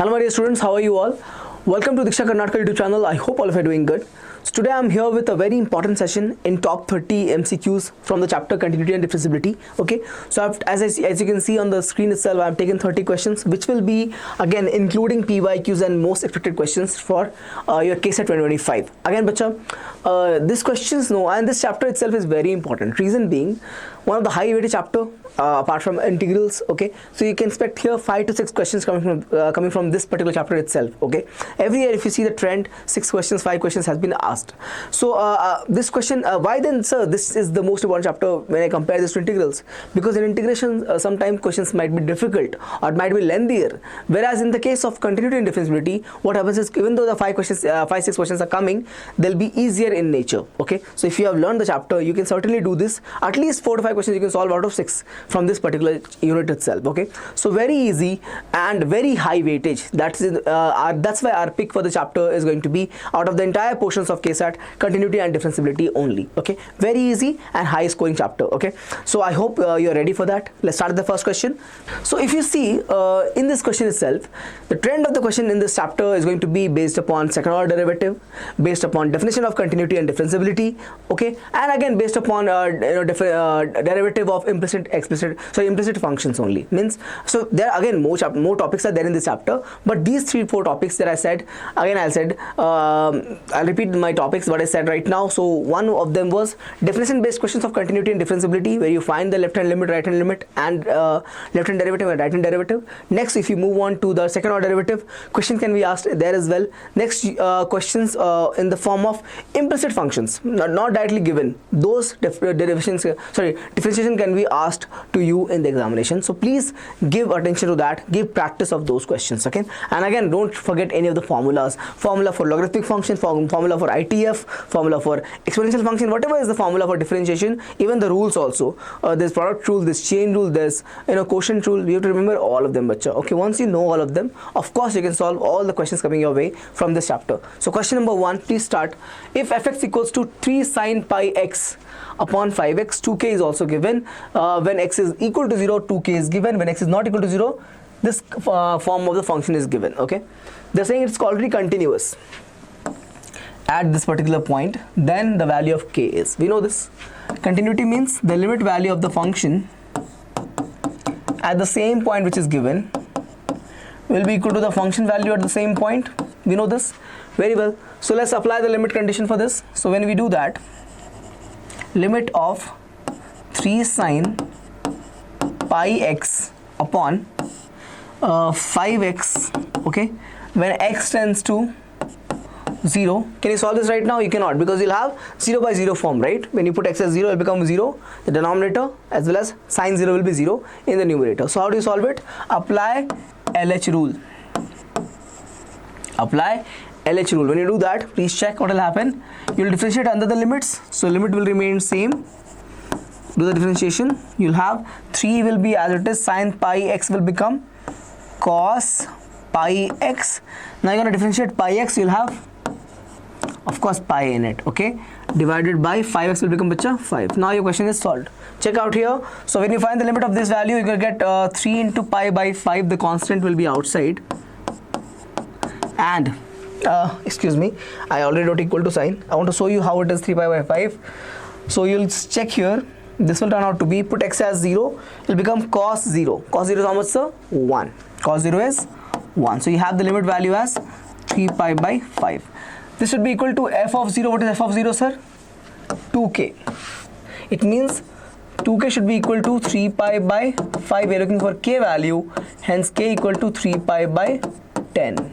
Hello my dear students, how are you all? Welcome to Deeksha Karnataka YouTube channel. I hope all of you are doing good. So today I am here with a very important session in top 30 MCQs from the chapter Continuity and Differentiability. Okay, so as you can see on the screen itself, I have taken 30 questions which will be again including PYQs and most expected questions for your KCET 2025. Again bacha, these questions and this chapter itself is very important. Reason being, one of the high weighted chapter apart from integrals. Okay, so you can expect here 5 to 6 questions coming from this particular chapter itself. Okay, every year if you see the trend, 6 questions, 5 questions has been asked. So this question, why then sir this is the most important chapter when I compare this to integrals? Because in integration sometimes questions might be difficult or it might be lengthier, whereas in the case of continuity and differentiability, what happens is even though the 5-6 questions are coming, they'll be easier in nature. Okay, so if you have learned the chapter, you can certainly do this. At least 4 to 5 questions you can solve out of 6 from this particular unit itself. Okay, so very easy and very high weightage. That's why our pick for the chapter is going to be out of the entire portions of KCET continuity and differentiability only. Okay, very easy and high scoring chapter. Okay, so I hope you're ready for that. Let's start with the first question. So if you see in this question itself, the trend of the question in this chapter is going to be based upon second order derivative, based upon definition of continuity and differentiability. Okay, and again based upon derivative of implicit functions only. Means, so there again more topics are there in this chapter, but these 3-4 topics that I said, again I'll repeat my topics what I said right now. So one of them was definition based questions of continuity and differentiability, where you find the left hand limit, right hand limit, and left hand derivative and right hand derivative. Next, if you move on to the second order derivative, questions can be asked there as well. Next, questions in the form of implicit functions, not directly given. Those differentiation can be asked to you in the examination. So please give attention to that, give practice of those questions. Okay, and again don't forget any of the formulas. Formula for logarithmic function, formula for ITF, formula for exponential function, whatever is the formula for differentiation, even the rules also. There's product rule, there's chain rule, there's quotient rule. You have to remember all of them, bacha. Okay, once you know all of them, of course you can solve all the questions coming your way from this chapter. So question number 1, please start. If fx equals to 3 sin pi x upon 5x, 2k is also given. When x is equal to 0, 2k is given. When x is not equal to 0, this form of the function is given. Okay, they're saying it's already continuous at this particular point, then the value of k is, we know this. Continuity means the limit value of the function at the same point which is given will be equal to the function value at the same point. We know this very well. So let's apply the limit condition for this. So when we do that, limit of 3 sin pi x upon 5x, okay, when x tends to 0. Can you solve this right now? You cannot, because you'll have 0 by 0 form, right? When you put x as 0, it will become 0, the denominator, as well as sin 0 will be 0 in the numerator. So how do you solve it? Apply LH rule. Apply LH rule. When you do that, please check what will happen. You will differentiate under the limits, so limit will remain same. Do the differentiation, you'll have 3 will be as it is, sin pi x will become cos pi x. Now you're going to differentiate pi x, you'll have of course pi in it. Okay, divided by 5x will become 5. Now your question is solved. Check out here. So when you find the limit of this value, you will get 3 into pi by 5, the constant will be outside, and excuse me, I already wrote equal to sign. I want to show you how it is 3 pi by 5. So you'll check here, this will turn out to be, put x as 0, it will become cos 0. Cos 0 is how much, sir? 1. Cos 0 is 1. So you have the limit value as 3 pi by 5. This should be equal to f of 0. What is f of 0, sir? 2k. It means 2k should be equal to 3 pi by 5. We are looking for k value, hence k equal to 3 pi by 10.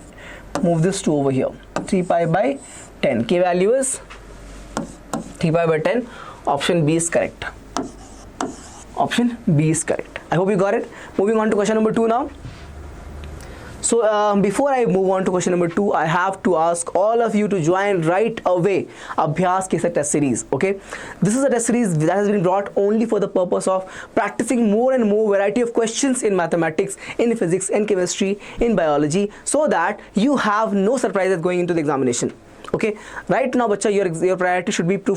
Move this to over here. 3 pi by 10. K value is 3 pi by 10. Option B is correct. Option B is correct. I hope you got it. Moving on to question number 2 now. So before I move on to question number 2, I have to ask all of you to join right away Abhyas KCET test series. Okay, this is a test series that has been brought only for the purpose of practicing more and more variety of questions in mathematics, in physics, in chemistry, in biology, so that you have no surprises going into the examination. Okay, right now bacha, your priority should be to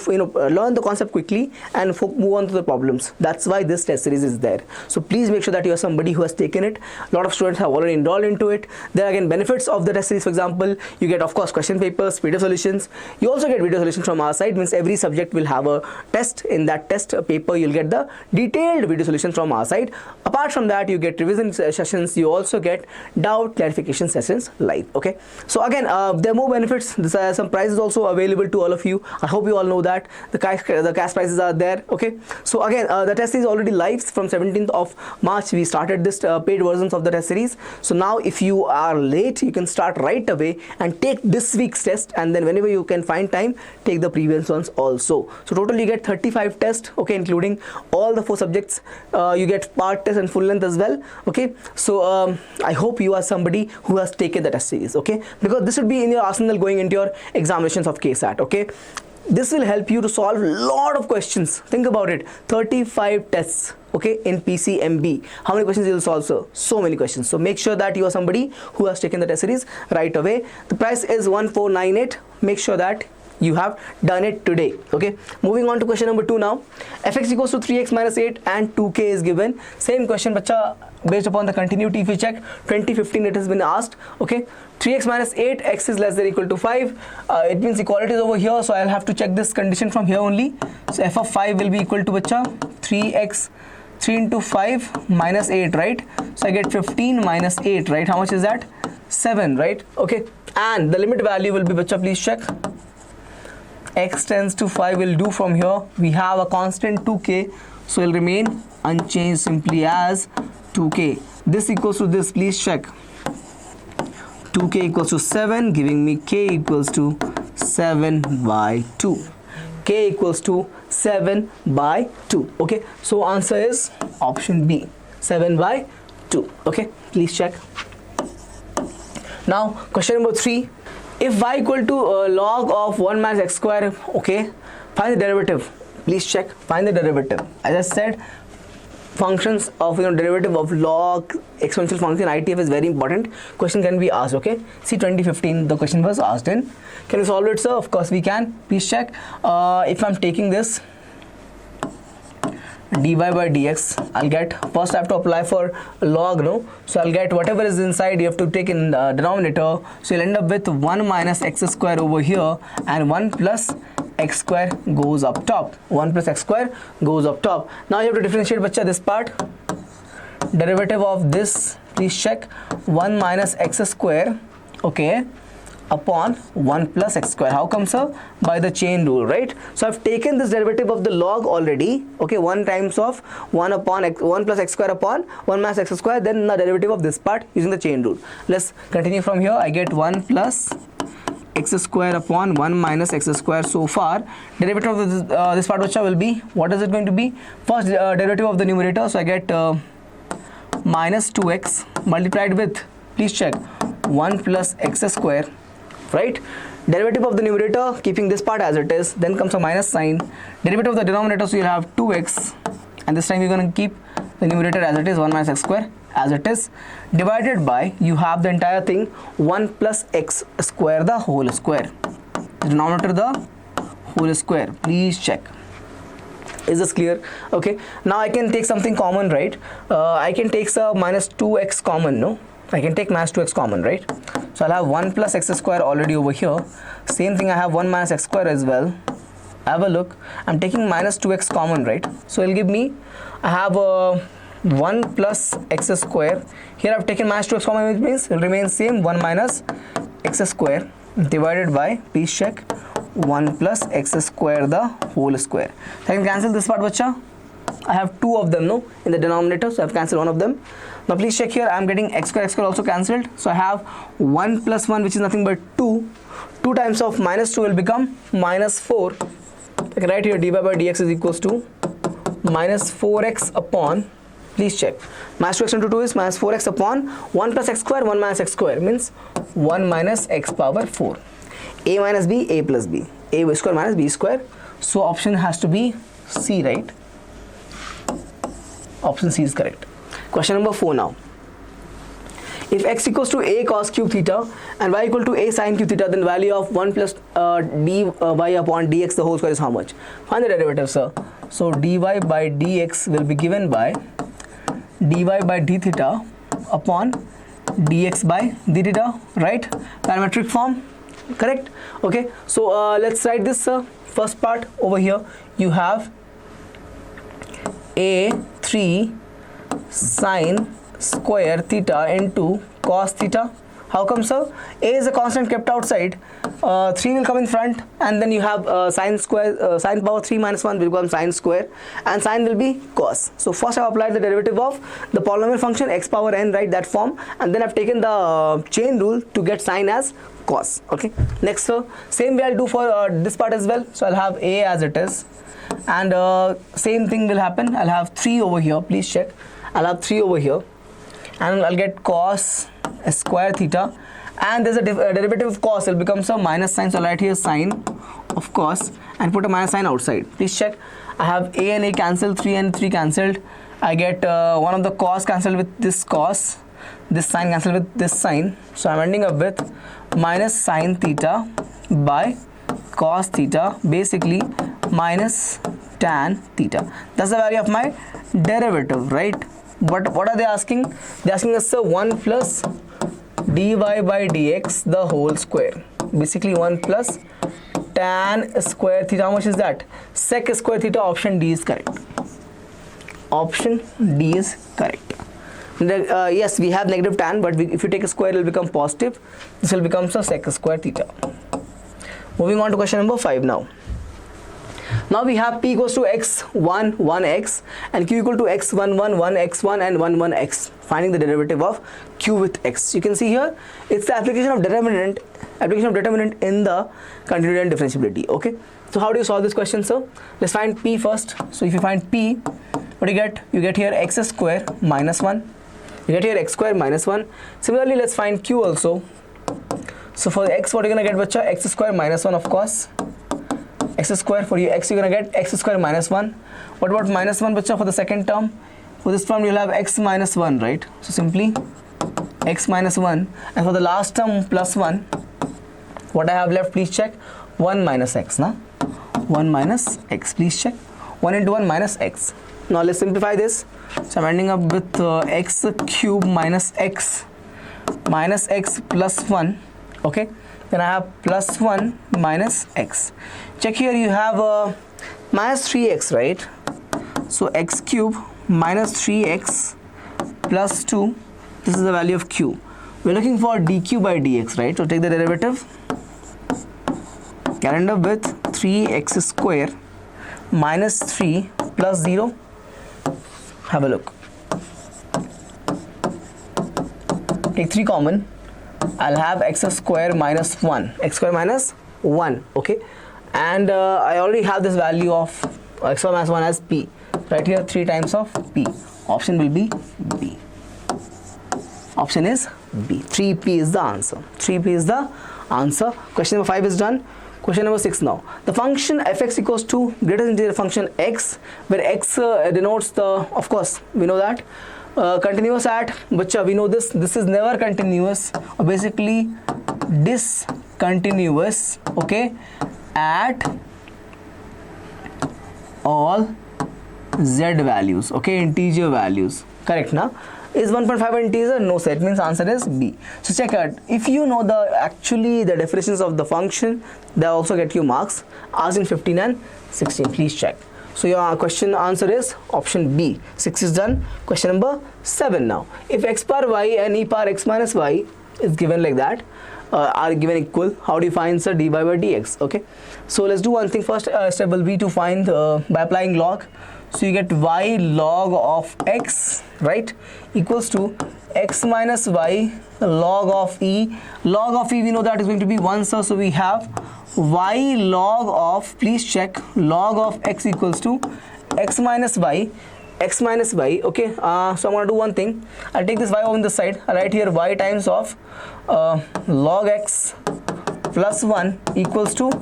learn the concept quickly and move on to the problems. That's why this test series is there. So please make sure that you are somebody who has taken it. A lot of students have already enrolled into it. There are again benefits of the test series. For example, you get of course question papers, PDF solutions. You also get video solutions from our side. Means every subject will have a test. In that test paper you'll get the detailed video solutions from our side. Apart from that, you get revision sessions. You also get doubt clarification sessions live. Okay, so again there are more benefits. There are some prizes also available to all of you. I hope you all know that the cash prizes are there. Okay, so again the test is already live from 17th of March. We started this paid versions of the test series. So now if you are late, you can start right away and take this week's test, and then whenever you can find time, take the previous ones also. So totally you get 35 tests, okay, including all the 4 subjects. You get part test and full length as well. Okay, so I hope you are somebody who has taken the test series, okay, because this should be in your arsenal going into your examinations of KCET. Okay, this will help you to solve a lot of questions. Think about it, 35 tests, okay, in PCMB. How many questions you will solve, sir? So many questions. So make sure that you are somebody who has taken the test series right away. The price is 1498. Make sure that you have done it today. Okay, moving on to question number 2 now. Fx equals to 3x minus 8 and 2k is given. Same question bacha, based upon the continuity. If you check 2015 it has been asked. Okay, 3x minus 8, x is less than or equal to 5. It means equality is over here, so I'll have to check this condition from here only. So f of 5 will be equal to bacha 3x 3 into 5 minus 8, right? So I get 15 minus 8, right? How much is that? 7, right? Okay, and the limit value will be bacha, please check. X tends to 5 will do from here. We have a constant 2k, so it will remain unchanged simply as 2k. This equals to this, please check. 2k equals to 7, giving me k equals to 7 by 2. K equals to 7 by 2. Okay, so answer is option B, 7 by 2. Okay, please check. Now question number 3. If y equal to log of 1 minus x square, okay, find the derivative. Please check, find the derivative. As I said, functions of derivative of log, exponential function, ITF is very important. Question can be asked. Okay, see 2015 the question was asked in. Can we solve it, sir? Of course we can. Please check. If I'm taking this dy by dx, I'll get, first I have to apply for log, no? So I'll get whatever is inside, you have to take in the denominator. So you'll end up with 1 minus x square over here, and 1 plus x square goes up top. 1 plus x square goes up top. Now you have to differentiate bacha this part. Derivative of this, please check, 1 minus x square, okay, upon 1 plus x square. How come, sir? By the chain rule, right? So I've taken this derivative of the log already. Okay, 1 times of 1 upon x, 1 plus x square upon 1 minus x square, then the derivative of this part using the chain rule. Let's continue from here. I get 1 plus x square upon 1 minus x square. So far derivative of this part which will be, what is it going to be? First derivative of the numerator, so I get minus 2x multiplied with, please check, 1 plus x square, right? Derivative of the numerator, keeping this part as it is, then comes a minus sign. Derivative of the denominator, so you'll have 2x, and this time you're going to keep the numerator as it is, 1 minus x square as it is, divided by, you have the entire thing, 1 plus x square the whole square, the denominator the whole square. Please check. Is this clear? Okay, now I can take something common, right? I can take some minus 2x common, no? I can take minus 2x common, right? So I'll have 1 plus x square already over here. Same thing, I have 1 minus x square as well. Have a look. I'm taking minus 2x common, right? So it'll give me, I have 1 plus x square. Here I've taken minus 2x common, which means it will remain same, 1 minus x square divided by, please check, 1 plus x square the whole square. So I can cancel this part, bacha. I have 2 of them, no, in the denominator, so I've cancelled one of them. Now please check here, I'm getting x square also cancelled. So I have 1 plus 1, which is nothing but 2. 2 times of minus 2 will become minus 4. I can write here dy by dx is equals to minus 4x upon, please check, minus 2x into 2 is minus 4x upon 1 plus x square, 1 minus x square, means 1 minus x power 4. A minus b, a plus b, a square minus b square. So option has to be C, right? Option C is correct. Question number 4 now. If x equals to a cos cube theta and y equal to a sin cube theta, then value of 1 plus dy upon dx the whole square is how much? Find the derivative, sir. So dy by dx will be given by dy by d theta upon dx by d theta, right? Parametric form, correct? Okay, so let's write this first part over here. You have a3 sine square theta into cos theta. How come, sir? A is a constant kept outside, 3 will come in front, and then you have sine power 3 minus 1 will become sine square, and sine will be cos. So first I have applied the derivative of the polynomial function x power n, right, that form, and then I've taken the chain rule to get sine as cos. Okay, next, sir, same way I'll do for this part as well. So I'll have a as it is, and same thing will happen. I'll have 3 over here, please check. I'll have 3 over here, and I'll get cos square theta, and there's a derivative of cos. It becomes a minus sign, so I'll write here sine of cos and put a minus sign outside. Please check. I have a and a cancelled, 3 and 3 cancelled. I get one of the cos cancelled with this cos, this sine cancelled with this sine, so I'm ending up with minus sine theta by cos theta, basically minus tan theta. That's the value of my derivative, right? But what are they asking? They're asking us 1 plus dy by dx the whole square, basically 1 plus tan square theta. How much is that? Sec square theta. Option D is correct. Option D is correct. Yes, we have negative tan, but if you take a square, it will become positive. This will become sec square theta. Moving on to question number 5 now. Now we have p equals to x1, 1x, and q equal to x11, 1x1, and 11x. Finding the derivative of q with x. You can see here, it's the application of determinant in the continuity and differentiability. Okay. So how do you solve this question, sir? Let's find p first. So if you find p, what do you get? You get here x square minus 1. You get here x square minus 1. Similarly, let's find q also. So for x, what are you gonna get, bacha? X square minus 1, of course. X square for you, x you're gonna get x square minus 1. What about minus 1, bacha, for the second term? For this term you'll have x minus 1, right? So simply x minus 1, and for the last term plus 1, what I have left, please check, 1 minus x, na? 1 minus x, please check. 1 into 1 minus x. Now let's simplify this. So I'm ending up with x cube minus x plus 1, okay? Then I have plus 1 minus x. Check here, you have minus 3x, right? So x cube minus 3x plus 2, this is the value of q. We're looking for dq by dx, right? So take the derivative. Can end up with 3x square minus 3 plus 0. Have a look. Take 3 common. I'll have x square minus 1, x square minus 1, okay? And I already have this value of x square minus 1 as p. Right here, 3 times of p. Option will be B. Option is B. 3p is the answer. 3p is the answer. Question number 5 is done. Question number 6 now. The function fx equals to greatest integer function x, where x denotes the, of course, we know that, continuous at, bacha, we know this is never continuous, or basically discontinuous, okay, at all z values, okay, integer values, correct na? Is 1.5 integer? No, sir. It means answer is B. So check out, if you know the definitions of the function, they also get you marks. Asked in 15 and 16, please check. So your question answer is option B. 6 is done. Question number 7 now. If x power y and e power x minus y is given like that, are given equal, how do you find, sir, dy by dx? Okay. So let's do one thing first. Step will be to find by applying log. So you get y log of x, right, equals to x minus y log of e. Log of e, we know that is going to be 1, sir. So we have y log of, please check, log of x equals to x minus y, okay. So I'm going to do one thing. I'll take this y on the side. I'll write here y times of log x plus 1 equals to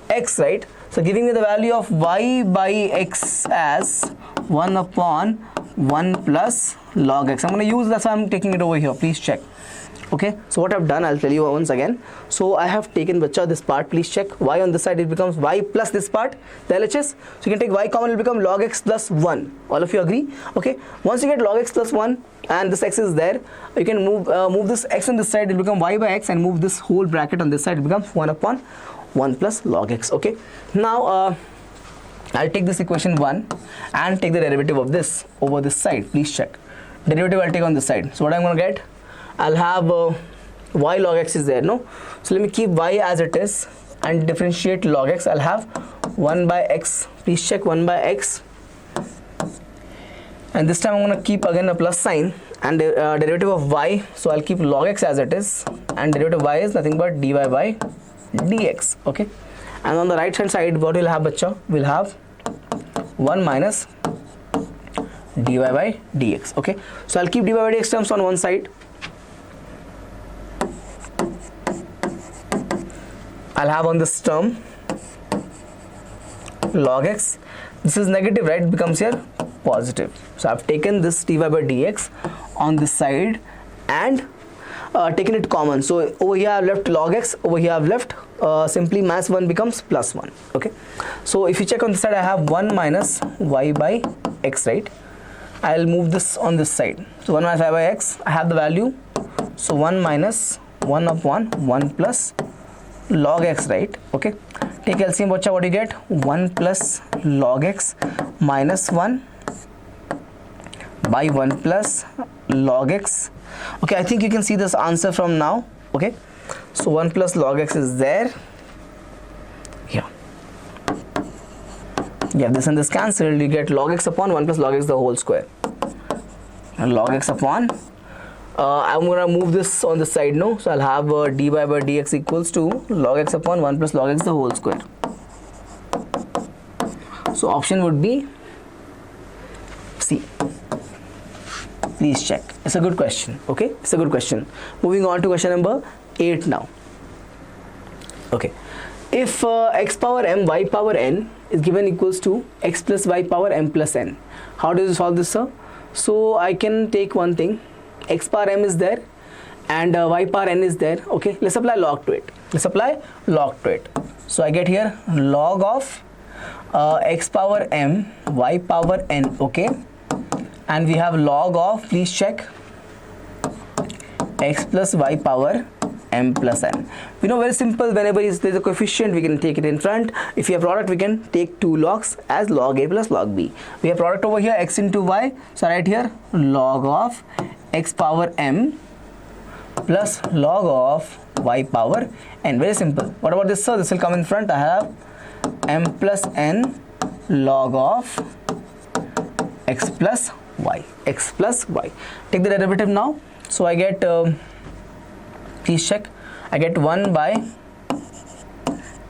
x, right? So giving me the value of y by x as 1 upon 1 plus log x. I'm going to use, that's why I'm taking it over here. Please check. Okay, so what I've done, I'll tell you once again. So I have taken bacha this part, please check. Y on this side, it becomes y plus this part, the LHS. So you can take y common, it will become log x plus 1. All of you agree? Okay, once you get log x plus 1 and this x is there, you can move this x on this side, it will become y by x, and move this whole bracket on this side, it becomes 1 upon 1 plus log x. Okay, now I'll take this equation 1 and take the derivative of this over this side, please check. Derivative I'll take on this side. So what I'm going to get, I'll have y log x is there, no? So let me keep y as it is and differentiate log x. I'll have 1 by x, please check, 1 by x, and this time I'm going to keep again a plus sign and derivative of y. So I'll keep log x as it is, and derivative of y is nothing but dy by dx. Okay, and on the right hand side, what we'll have, bacha, we'll have 1 minus dy by dx. Okay, so I'll keep dy by dx terms on one side. I'll have on this term log x. This is negative, right? It becomes here positive. So I've taken this dy by dx on this side and taken it common. So over here I've left log x, over here I've left simply minus 1 becomes plus 1. Okay, so if you check on this side, I have 1 minus y by x, right? I'll move this on this side. So 1 minus y by x, I have the value. So 1 minus 1 upon 1 plus log x, right? Okay, take LCM, bacha, what do you get? 1 plus log x minus 1 by 1 plus log x. Okay, I think you can see this answer from now. Okay, so 1 plus log x is there. Yeah, this and this cancelled, you get log x upon 1 plus log x the whole square, and log x upon I'm going to move this on the side, no? So I'll have dy by dx equals to log x upon 1 plus log x the whole square. So option would be C. Please check. It's a good question. Okay, it's a good question. Moving on to question number 8 now. Okay, if x power m y power n is given equals to x plus y power m plus n, how do you solve this, sir? So I can take one thing, x power m is there and y power n is there. Okay, let's apply log to it. So I get here log of x power m y power n. Okay, and we have log of, please check, x plus y power m plus n. We know, very simple, whenever there's a coefficient we can take it in front. If you have product, we can take two logs as log a plus log b. We have product over here, x into y, so right here log of x power m plus log of y power n. Very simple. What about this, sir? This will come in front. I have m plus n log of x plus y. Take the derivative now. So I get please check, I get 1 by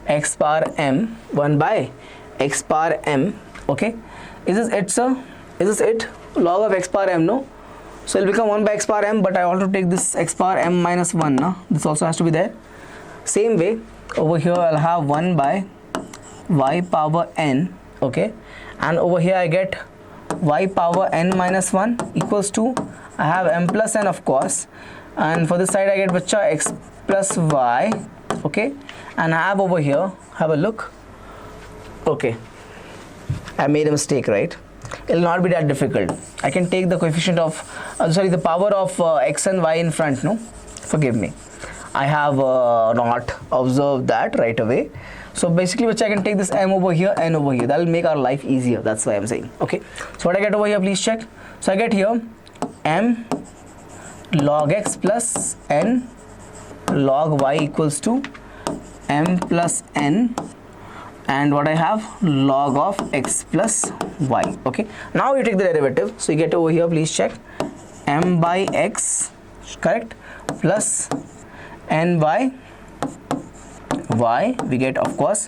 x power m, 1 by x power m. Okay, is this it, sir? Is this it? Log of x power m, no? So it will become 1 by x power m, but I also take this x power m minus 1, no? This also has to be there. Same way, over here I'll have 1 by y power n. Okay, and over here I get y power n minus 1 equals to, I have m plus n, of course, and for this side I get, bacha, x plus y. Okay, and I have over here, have a look. Okay, I made a mistake, right? It will not be that difficult. I can take the coefficient of the power of x and y in front, no? Forgive me, I have not observed that right away. So basically, which I can take this m over here, n over here. That will make our life easier. That's why I'm saying. Okay. So what I get over here, please check. So I get here m log x plus n log y equals to m plus n, and what I have, log of x plus y. Okay. Now you take the derivative. So you get over here, please check, m by x, correct, plus n by y, we get, of course,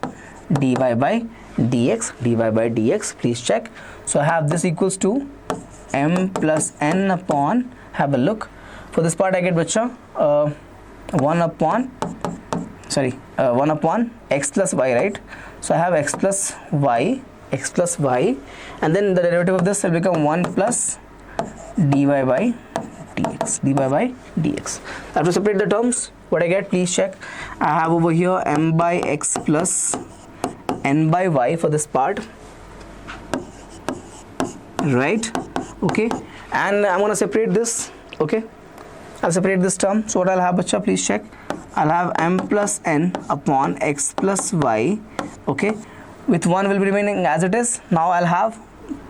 dy by dx, please check. So I have this equals to m plus n upon, have a look, for this part I get, bacha, 1 upon x plus y, right? So I have x plus y, and then the derivative of this will become 1 plus dy by dx. dx, dy by dx. I have to separate the terms. What I get, please check. I have over here m by x plus n by y for this part, right? Okay, and I'm gonna separate this. Okay, I'll separate this term. So what I'll have, bacha, please check. I'll have m plus n upon x plus y. Okay, with 1 will be remaining as it is. Now I'll have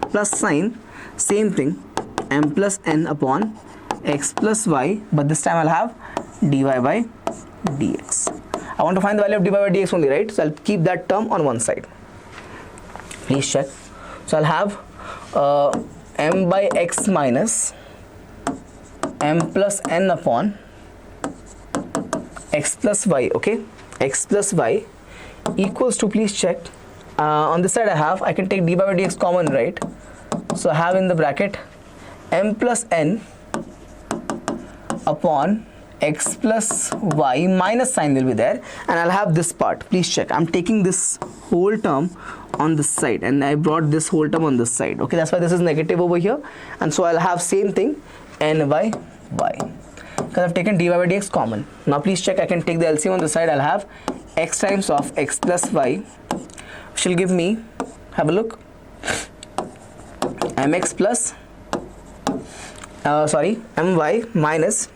plus sign, same thing, m plus n upon x plus y, but this time I'll have dy by dx. I want to find the value of dy by dx only, right? So I'll keep that term on one side. Please check. So I'll have m by x minus m plus n upon x plus y. Okay, x plus y equals to, please check, on this side I can take dy by dx common, right? So I have in the bracket m plus n upon x plus y, minus sign will be there, and I'll have this part. Please check, I'm taking this whole term on this side and I brought this whole term on this side. Okay, that's why this is negative over here, and so I'll have same thing n by y, because I've taken dy by dx common. Now please check, I can take the LCM on the side. I'll have x times of x plus y, which will give me, have a look, mx plus my minus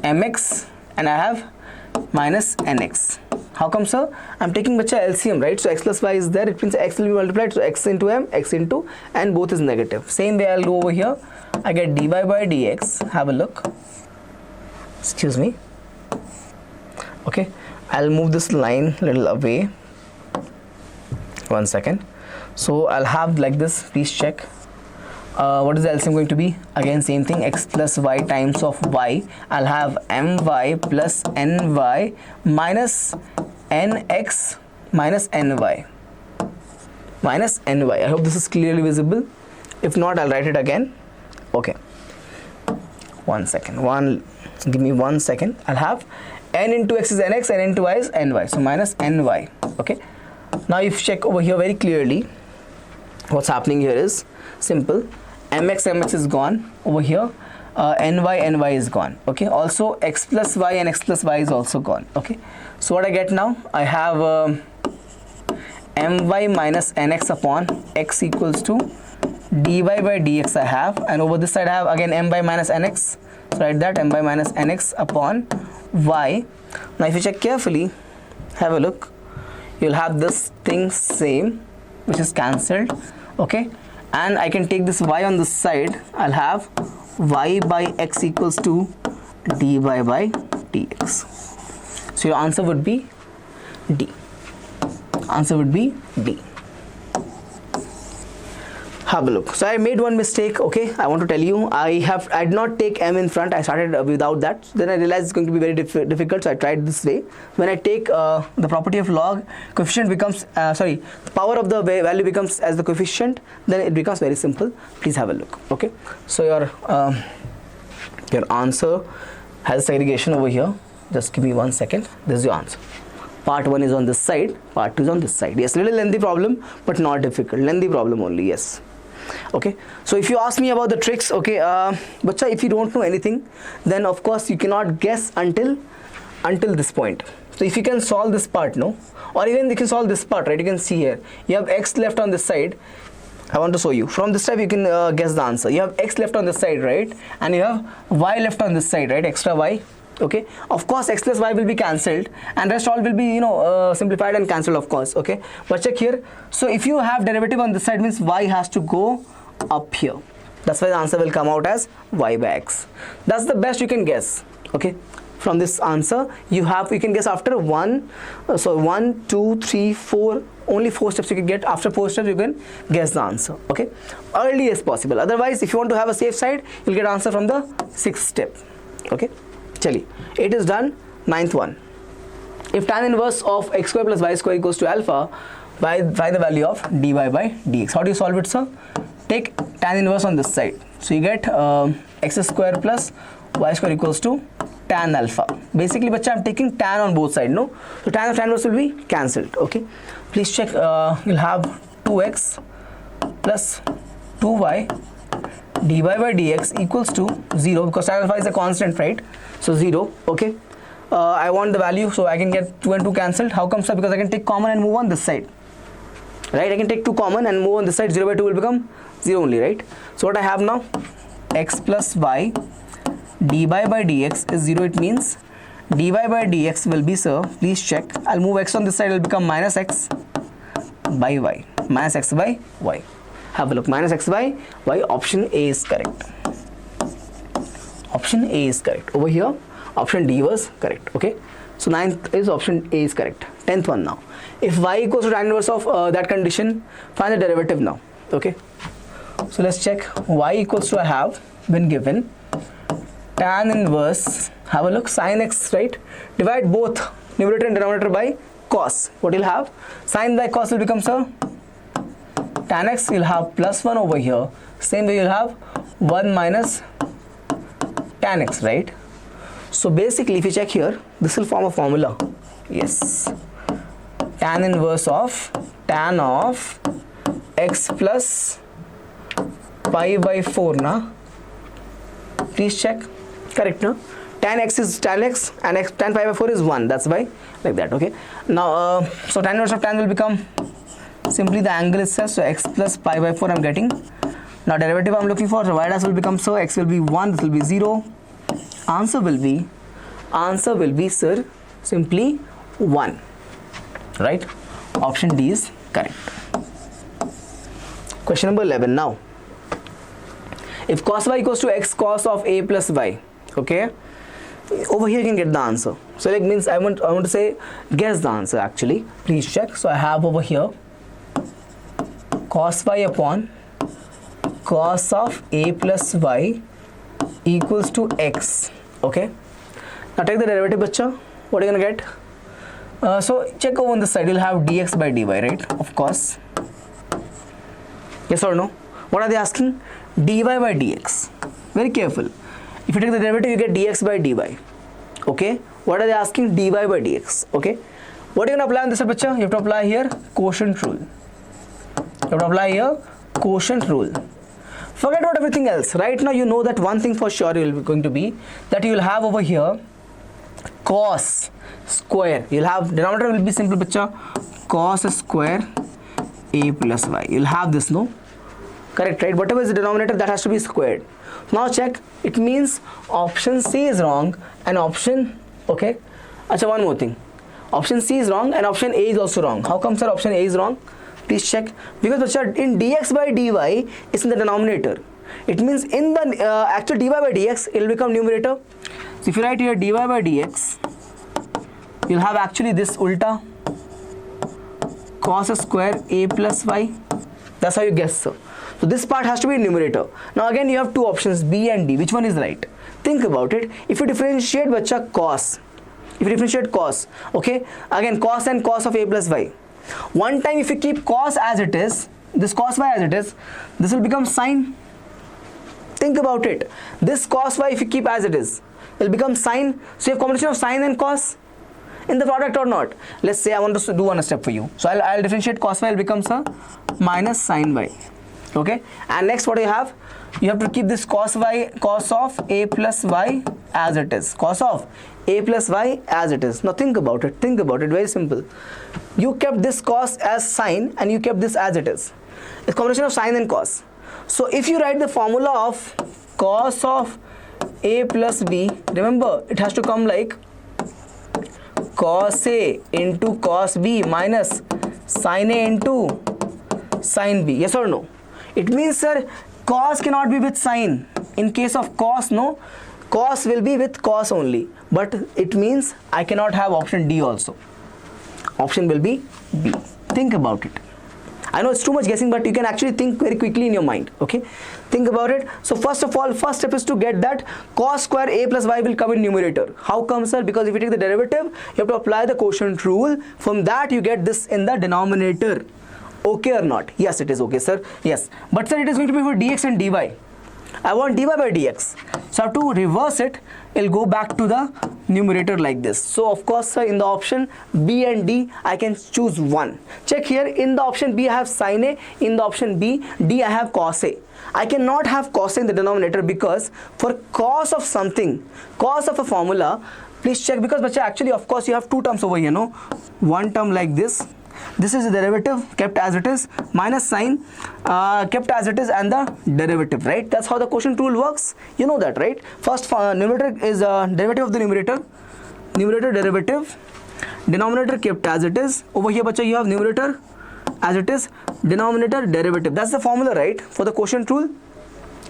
mx, and I have minus nx. How come, sir? I'm taking bacha LCM, right? So x plus y is there, it means x will be multiplied, so x into m, x into, and both is negative. Same way I'll go over here, I get dy by dx. Have a look, excuse me. Okay, I'll move this line a little away, 1 second. So I'll have like this, please check. What is the LCM going to be? Again same thing, x plus y times of y. I'll have my plus ny minus nx minus ny minus ny. I hope this is clearly visible. If not, I'll write it again. Okay, 1 second, give me 1 second. I'll have n into x is nx, n into y is ny, so minus ny. Okay, now if you check over here very clearly, what's happening here is simple. mx is gone over here, ny is gone. Okay, also x plus y and x plus y is also gone. Okay, so what I get now, I have my minus nx upon x equals to dy by dx I have, and over this side I have again m by minus nx, so write that m by minus nx upon y. Now if you check carefully, have a look, you'll have this thing same, which is cancelled. Okay, and I can take this y on this side. I'll have y by x equals to dy by dx. So your answer would be D. Answer would be D. Have a look. So I made one mistake. Okay, I want to tell you, I did not take m in front. I started without that. So then I realized it's going to be very difficult. So I tried this way. When I take the property of log, coefficient becomes the power of the value becomes as the coefficient. Then it becomes very simple. Please have a look. Okay. So your answer has segregation over here. Just give me 1 second. This is your answer. Part 1 is on this side. Part 2 is on this side. Yes, little lengthy problem, but not difficult. Lengthy problem only. Yes. Okay, so if you ask me about the tricks, okay, bacha, if you don't know anything, then of course you cannot guess until this point. So if you can solve this part, no, or even you can solve this part, right? You can see here, you have x left on this side. I want to show you from this type. You can guess the answer. You have x left on this side, right, and you have y left on this side, right? Extra y. Okay, of course x plus y will be cancelled and rest all will be simplified and cancelled, of course. Okay, but check here. So if you have derivative on this side, means y has to go up here. That's why the answer will come out as y by x. That's the best you can guess. Okay, from this answer you can guess after 1, 2, 3, 4, only 4 steps you can get. After 4 steps you can guess the answer. Okay, early as possible. Otherwise, if you want to have a safe side, you'll get answer from the 6th step. Okay, chali, 8 is done. 9th one, if tan inverse of x square plus y square equals to alpha, find the value of dy by dx. How do you solve it, sir? Take tan inverse on this side, so you get x square plus y square equals to tan alpha. Basically, bacha, I'm taking tan on both sides, no? So tan of tan inverse will be cancelled. Okay, please check. You'll have 2x plus 2y dy by dx equals to 0 because tan alpha is a constant, right? So 0, okay. I want the value, so I can get 2 and 2 cancelled. How come, sir? Because I can take common and move on this side, right? I can take 2 common and move on this side. 0 by 2 will become 0 only, right? So what I have now, x plus y dy by dx is 0. It means dy by dx will be, sir, please check, I'll move x on this side, it will become minus x by y, minus x by y. Have a look, minus x by y. Option A is correct. Option A is correct. Over here, option D was correct, okay? So 9th is option A is correct. 10th one now. If y equals to tan inverse of that condition, find the derivative now, okay? So let's check. Y equals to, I have been given tan inverse, have a look, sin x, right? Divide both numerator and denominator by cos. What you'll have? Sin by cos will become, sir, tan x, you'll have plus 1 over here. Same way you'll have 1 minus tan x, right? So basically, if you check here, this will form a formula. Yes. Tan inverse of tan of x plus pi by 4, na? Please check. Correct, no? Tan x is tan x and tan pi by 4 is 1. That's why like that, okay? Now, so tan inverse of tan will become simply the angle itself. So x plus pi by 4 I'm getting. Now derivative I'm looking for. So y dash will become, so x will be 1. This will be 0. Answer will be, sir, simply 1. Right? Option D is correct. Question number 11 now. If cos y equals to x cos of a plus y, okay, over here you can get the answer. So like means I want to say guess the answer actually. Please check. So I have over here cos y upon cos of a plus y equals to x, okay. Now take the derivative, bacha. What are you gonna get? So check over on this side, you'll have dx by dy, right? Of course. Yes or no? What are they asking? Dy by dx. Very careful. If you take the derivative, you get dx by dy. Okay. What are they asking? Dy by dx. Okay. What are you going to apply on this, bacha? You have to apply here quotient rule. You have to apply here quotient rule. Forget about everything else. Right now, you know that one thing for sure you will be going to be that you will have over here cos square. You'll have denominator will be simple, bacha. Cos square a plus y. You'll have this, no? Correct, right? Whatever is the denominator, that has to be squared. Now check. It means option C is wrong and option, okay. Achha, one more thing. Option C is wrong and option A is also wrong. How come, sir, option A is wrong? Please check. Because bacha, in dx by dy, it's in the denominator. It means in the actual dy by dx, it will become numerator. So if you write here dy by dx, you'll have actually this ulta cos square a plus y. That's how you guess, sir. So this part has to be numerator. Now again you have two options, B and D. Which one is right? Think about it. If you differentiate, bacha, cos. If you differentiate cos, okay. Again cos and cos of a plus y. One time if you keep cos as it is, this cos y as it is, this will become sine. Think about it. This cos y if you keep as it is, it will become sine. So you have combination of sine and cos in the product or not. Let's say I want to do one step for you. So I'll differentiate cos y will become minus sine y. Okay, and next what you have to keep this cos of a plus y as it is. Cos of a plus y as it is. Now think about it, very simple. You kept this cos as sine and you kept this as it is. It's combination of sine and cos. So if you write the formula of cos of a plus b, remember it has to come like cos a into cos b minus sin a into sin b. Yes or no? It means, sir, cos cannot be with sine. In case of cos, no, cos will be with cos only. But it means I cannot have option D also. Option will be B. Think about it. I know it's too much guessing, but you can actually think very quickly in your mind. Okay, think about it. So first of all, first step is to get that cos square a plus y will come in numerator. How come, sir? Because if you take the derivative, you have to apply the quotient rule. From that you get this in the denominator. Okay or not? Yes, it is okay, sir. Yes, but sir, it is going to be for dx and dy. I want dy by dx. So I have to reverse it. It'll go back to the numerator like this. So of course, sir, in the option B and D, I can choose one. Check here, in the option B I have sin A, in the option D I have cos A. I cannot have cos A in the denominator because for cos of something, cos of a formula, please check, because bacha, actually of course you have two terms over here, no? One term like this. This is the derivative kept as it is, minus sign kept as it is, and the derivative, right? That's how the quotient rule works. You know that, right? First numerator is derivative of the numerator, numerator derivative, denominator kept as it is. Over here, bacha, you have numerator as it is, denominator derivative. That's the formula, right, for the quotient rule.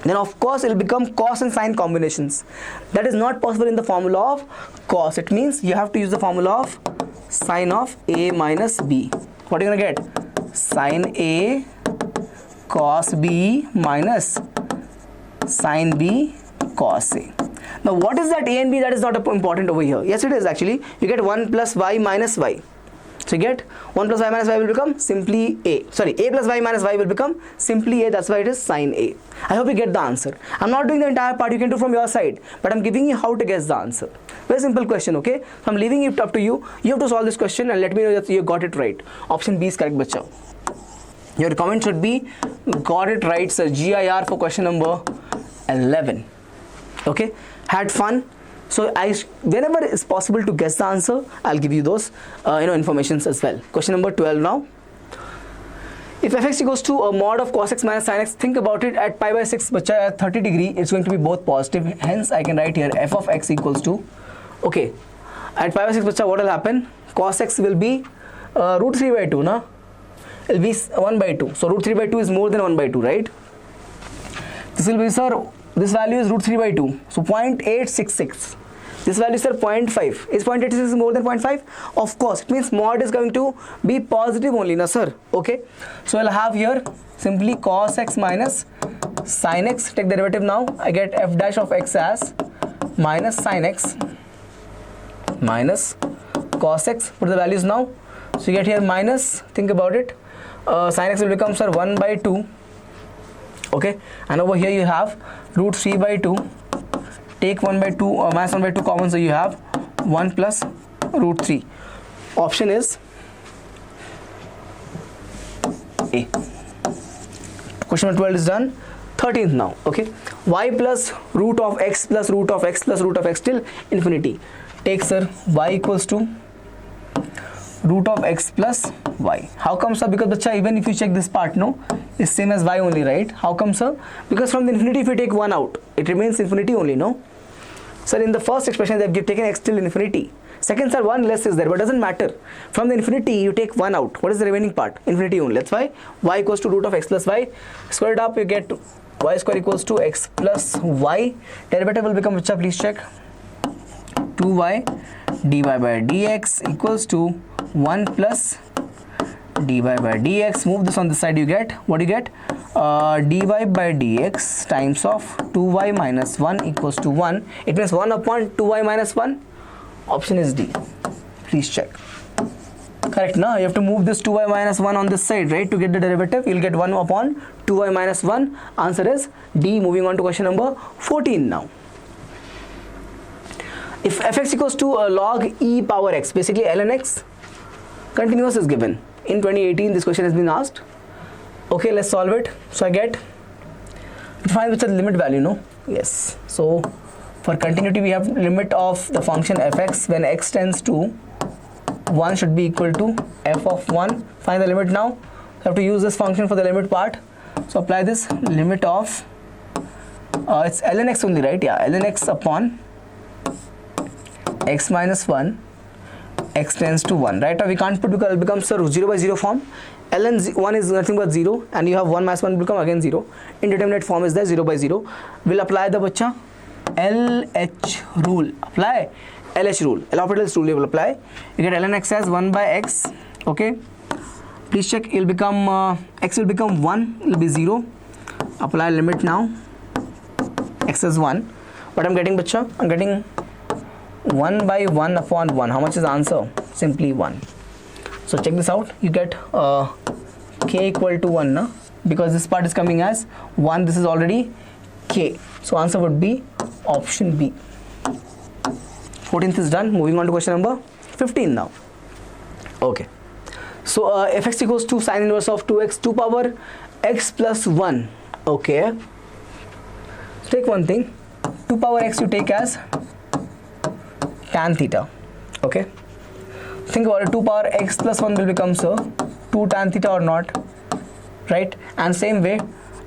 Then of course it will become cos and sine combinations. That is not possible in the formula of cos. It means you have to use the formula of sine of A minus B. What are you going to get? Sine A cos B minus sine B cos A. Now what is that A and B? That is not important over here. Yes, it is actually. You get 1 plus y minus y. So you get 1 plus y minus y will become simply A. Sorry, A plus y minus y will become simply A. That's why it is sine A. I hope you get the answer. I'm not doing the entire part. You can do from your side. But I'm giving you how to guess the answer. Very simple question, okay? So I'm leaving it up to you. You have to solve this question and let me know that you got it right. Option B is correct, bacha. Your comment should be got it right, sir. GIR for question number 11. Okay? Had fun? So whenever it's possible to guess the answer, I'll give you those informations as well. Question number 12 now. If fx equals to a mod of cos x minus sin x, think about it, at pi by 6, bacha, at 30 degree, it's going to be both positive. Hence, I can write here f of x equals to, okay, at pi by 6, bacha, what will happen? Cos x will be root 3 by 2, na? It will be 1 by 2. So root 3 by 2 is more than 1 by 2, right? This will be, sir, this value is root 3 by 2. So 0.866. This value is, sir, 0.5. Is 0.86 more than 0.5? Of course. It means mod is going to be positive only, na, sir? Okay. So I'll have here simply cos x minus sin x. Take the derivative now. I get f dash of x as minus sin x minus cos x. Put the values now. So you get here minus, think about it. Sin x will become, sir, 1 by 2. Okay. And over here you have root 3 by 2. Take 1 by 2 or minus 1 by 2 common, so you have 1 plus root 3. Option is A. Question number 12 is done. 13th now. Okay. Y plus root of x plus root of x plus root of x till infinity. Take, sir, y equals to root of x plus y. How come, sir? Because bacha, even if you check this part, no, it's same as y only, right? How come, sir? Because from the infinity, if you take 1 out, it remains infinity only, no? Sir, in the first expression, they have taken x till infinity. Second, sir, 1 less is there, but doesn't matter. From the infinity, you take 1 out. What is the remaining part? Infinity only. That's why y equals to root of x plus y. Square it up, you get y square equals to x plus y. Derivative will become, which, please check, 2y dy by dx equals to 1 plus dy by dx. Move this on this side, you get, what do you get? Dy by dx times of 2y minus 1 equals to 1. It means 1 upon 2y minus 1. Option is D. Please check. Correct, now you have to move this 2y minus 1 on this side, right, to get the derivative. You'll get 1 upon 2y minus 1. Answer is D. Moving on to question number 14 now. If fx equals to a log e power x, basically ln x, continuous is given. In 2018, this question has been asked. Okay, let's solve it. So I get, find which is the limit value, no? Yes. So for continuity, we have limit of the function fx when x tends to 1 should be equal to f of 1. Find the limit now. You have to use this function for the limit part. So apply this limit of, it's ln x only, right? Yeah, ln x upon x minus 1, x tends to 1, right? Or we can't put because it becomes 0 by 0 form. ln 1 is nothing but 0 and you have 1 minus 1 will become again 0. Indeterminate form is there, 0 by 0. We'll apply the bacha LH rule. Apply LH rule. L'Hopital's rule you will apply. You get ln x as 1 by x. Okay. Please check. It will become x will become 1. It will be 0. Apply limit now. X is 1. What I'm getting, bacha? I'm getting 1 by 1 upon 1. How much is the answer? Simply 1. So check this out. You get k equal to 1, na? Because this part is coming as 1. This is already k. So answer would be option B. 14th is done. Moving on to question number 15 now. Okay. So fx equals to sine inverse of 2x 2 power x plus 1. Okay. So take one thing. 2 power x you take as tan theta. Okay. Think about it. 2 power x plus 1 will become so 2 tan theta or not, right? And same way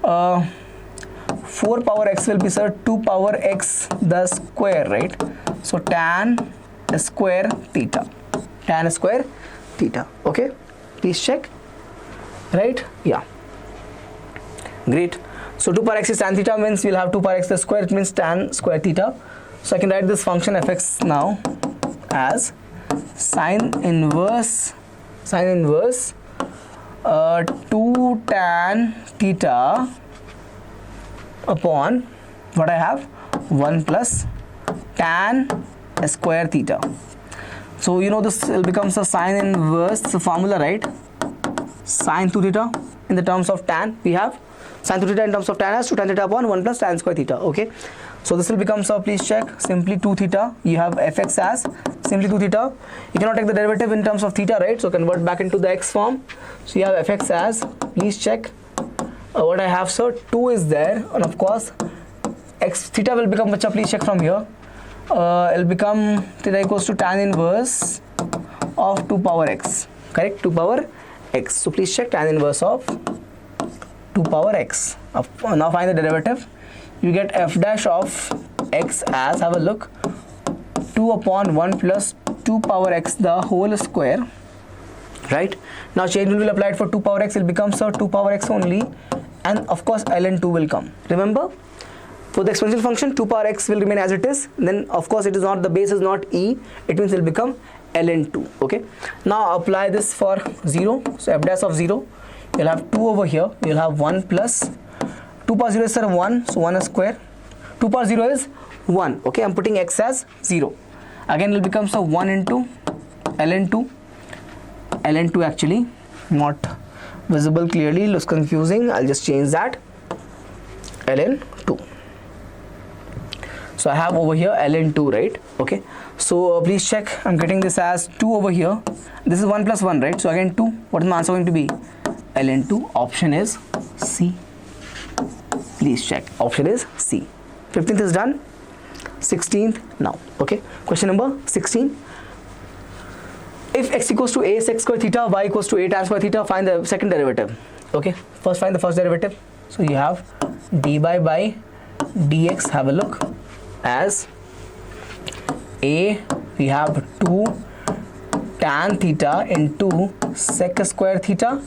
4 power x will be, sir, 2 power x the square, right? So tan square theta. Tan square theta. Okay. Please check. Right? Yeah. Great. So 2 power x is tan theta means we'll have 2 power x the square. It means tan square theta. So I can write this function fx now as sine inverse 2 tan theta upon what I have 1 plus tan square theta. So you know this will becomes a sine inverse, the formula, right? Sine 2 theta in the terms of tan, we have sine 2 theta in terms of tan as 2 tan theta upon 1 plus tan square theta. Okay, so this will become, so please check, simply 2 theta. You have fx as simply 2 theta. You cannot take the derivative in terms of theta, right? So convert back into the x form. So you have fx as, please check what I have, so 2 is there, and of course x theta will become, please check from here, it will become theta equals to tan inverse of 2 power x, correct? 2 power x. So please check tan inverse of 2 power x. Now find the derivative. You get f dash of x as, have a look, 2 upon 1 plus 2 power x the whole square, right? Now chain rule will be applied for 2 power x, it becomes 2 power x only, and of course ln2 will come. Remember, for the exponential function 2 power x will remain as it is, then of course it is not, the base is not e, it means it will become ln2. Okay, now apply this for 0. So f dash of 0, you'll have 2 over here, you'll have 1 plus 2 power 0 is 1, so 1 square, 2 power 0 is 1. Okay, I'm putting x as 0. Again it will become 1 into ln2 actually not visible clearly, looks confusing, I'll just change that, ln2. So I have over here ln2, right? Okay, so please check, I'm getting this as 2 over here, this is 1 plus 1, right? So again 2, what is my answer going to be? ln2. Option is C. Please check, option is C. 15th is done. 16th now. Okay, question number 16. If x equals to a sec square theta, y equals to a tan square theta, find the second derivative. Okay, first find the first derivative. So you have dy by dx, have a look, as a, we have 2 tan theta into sec square theta,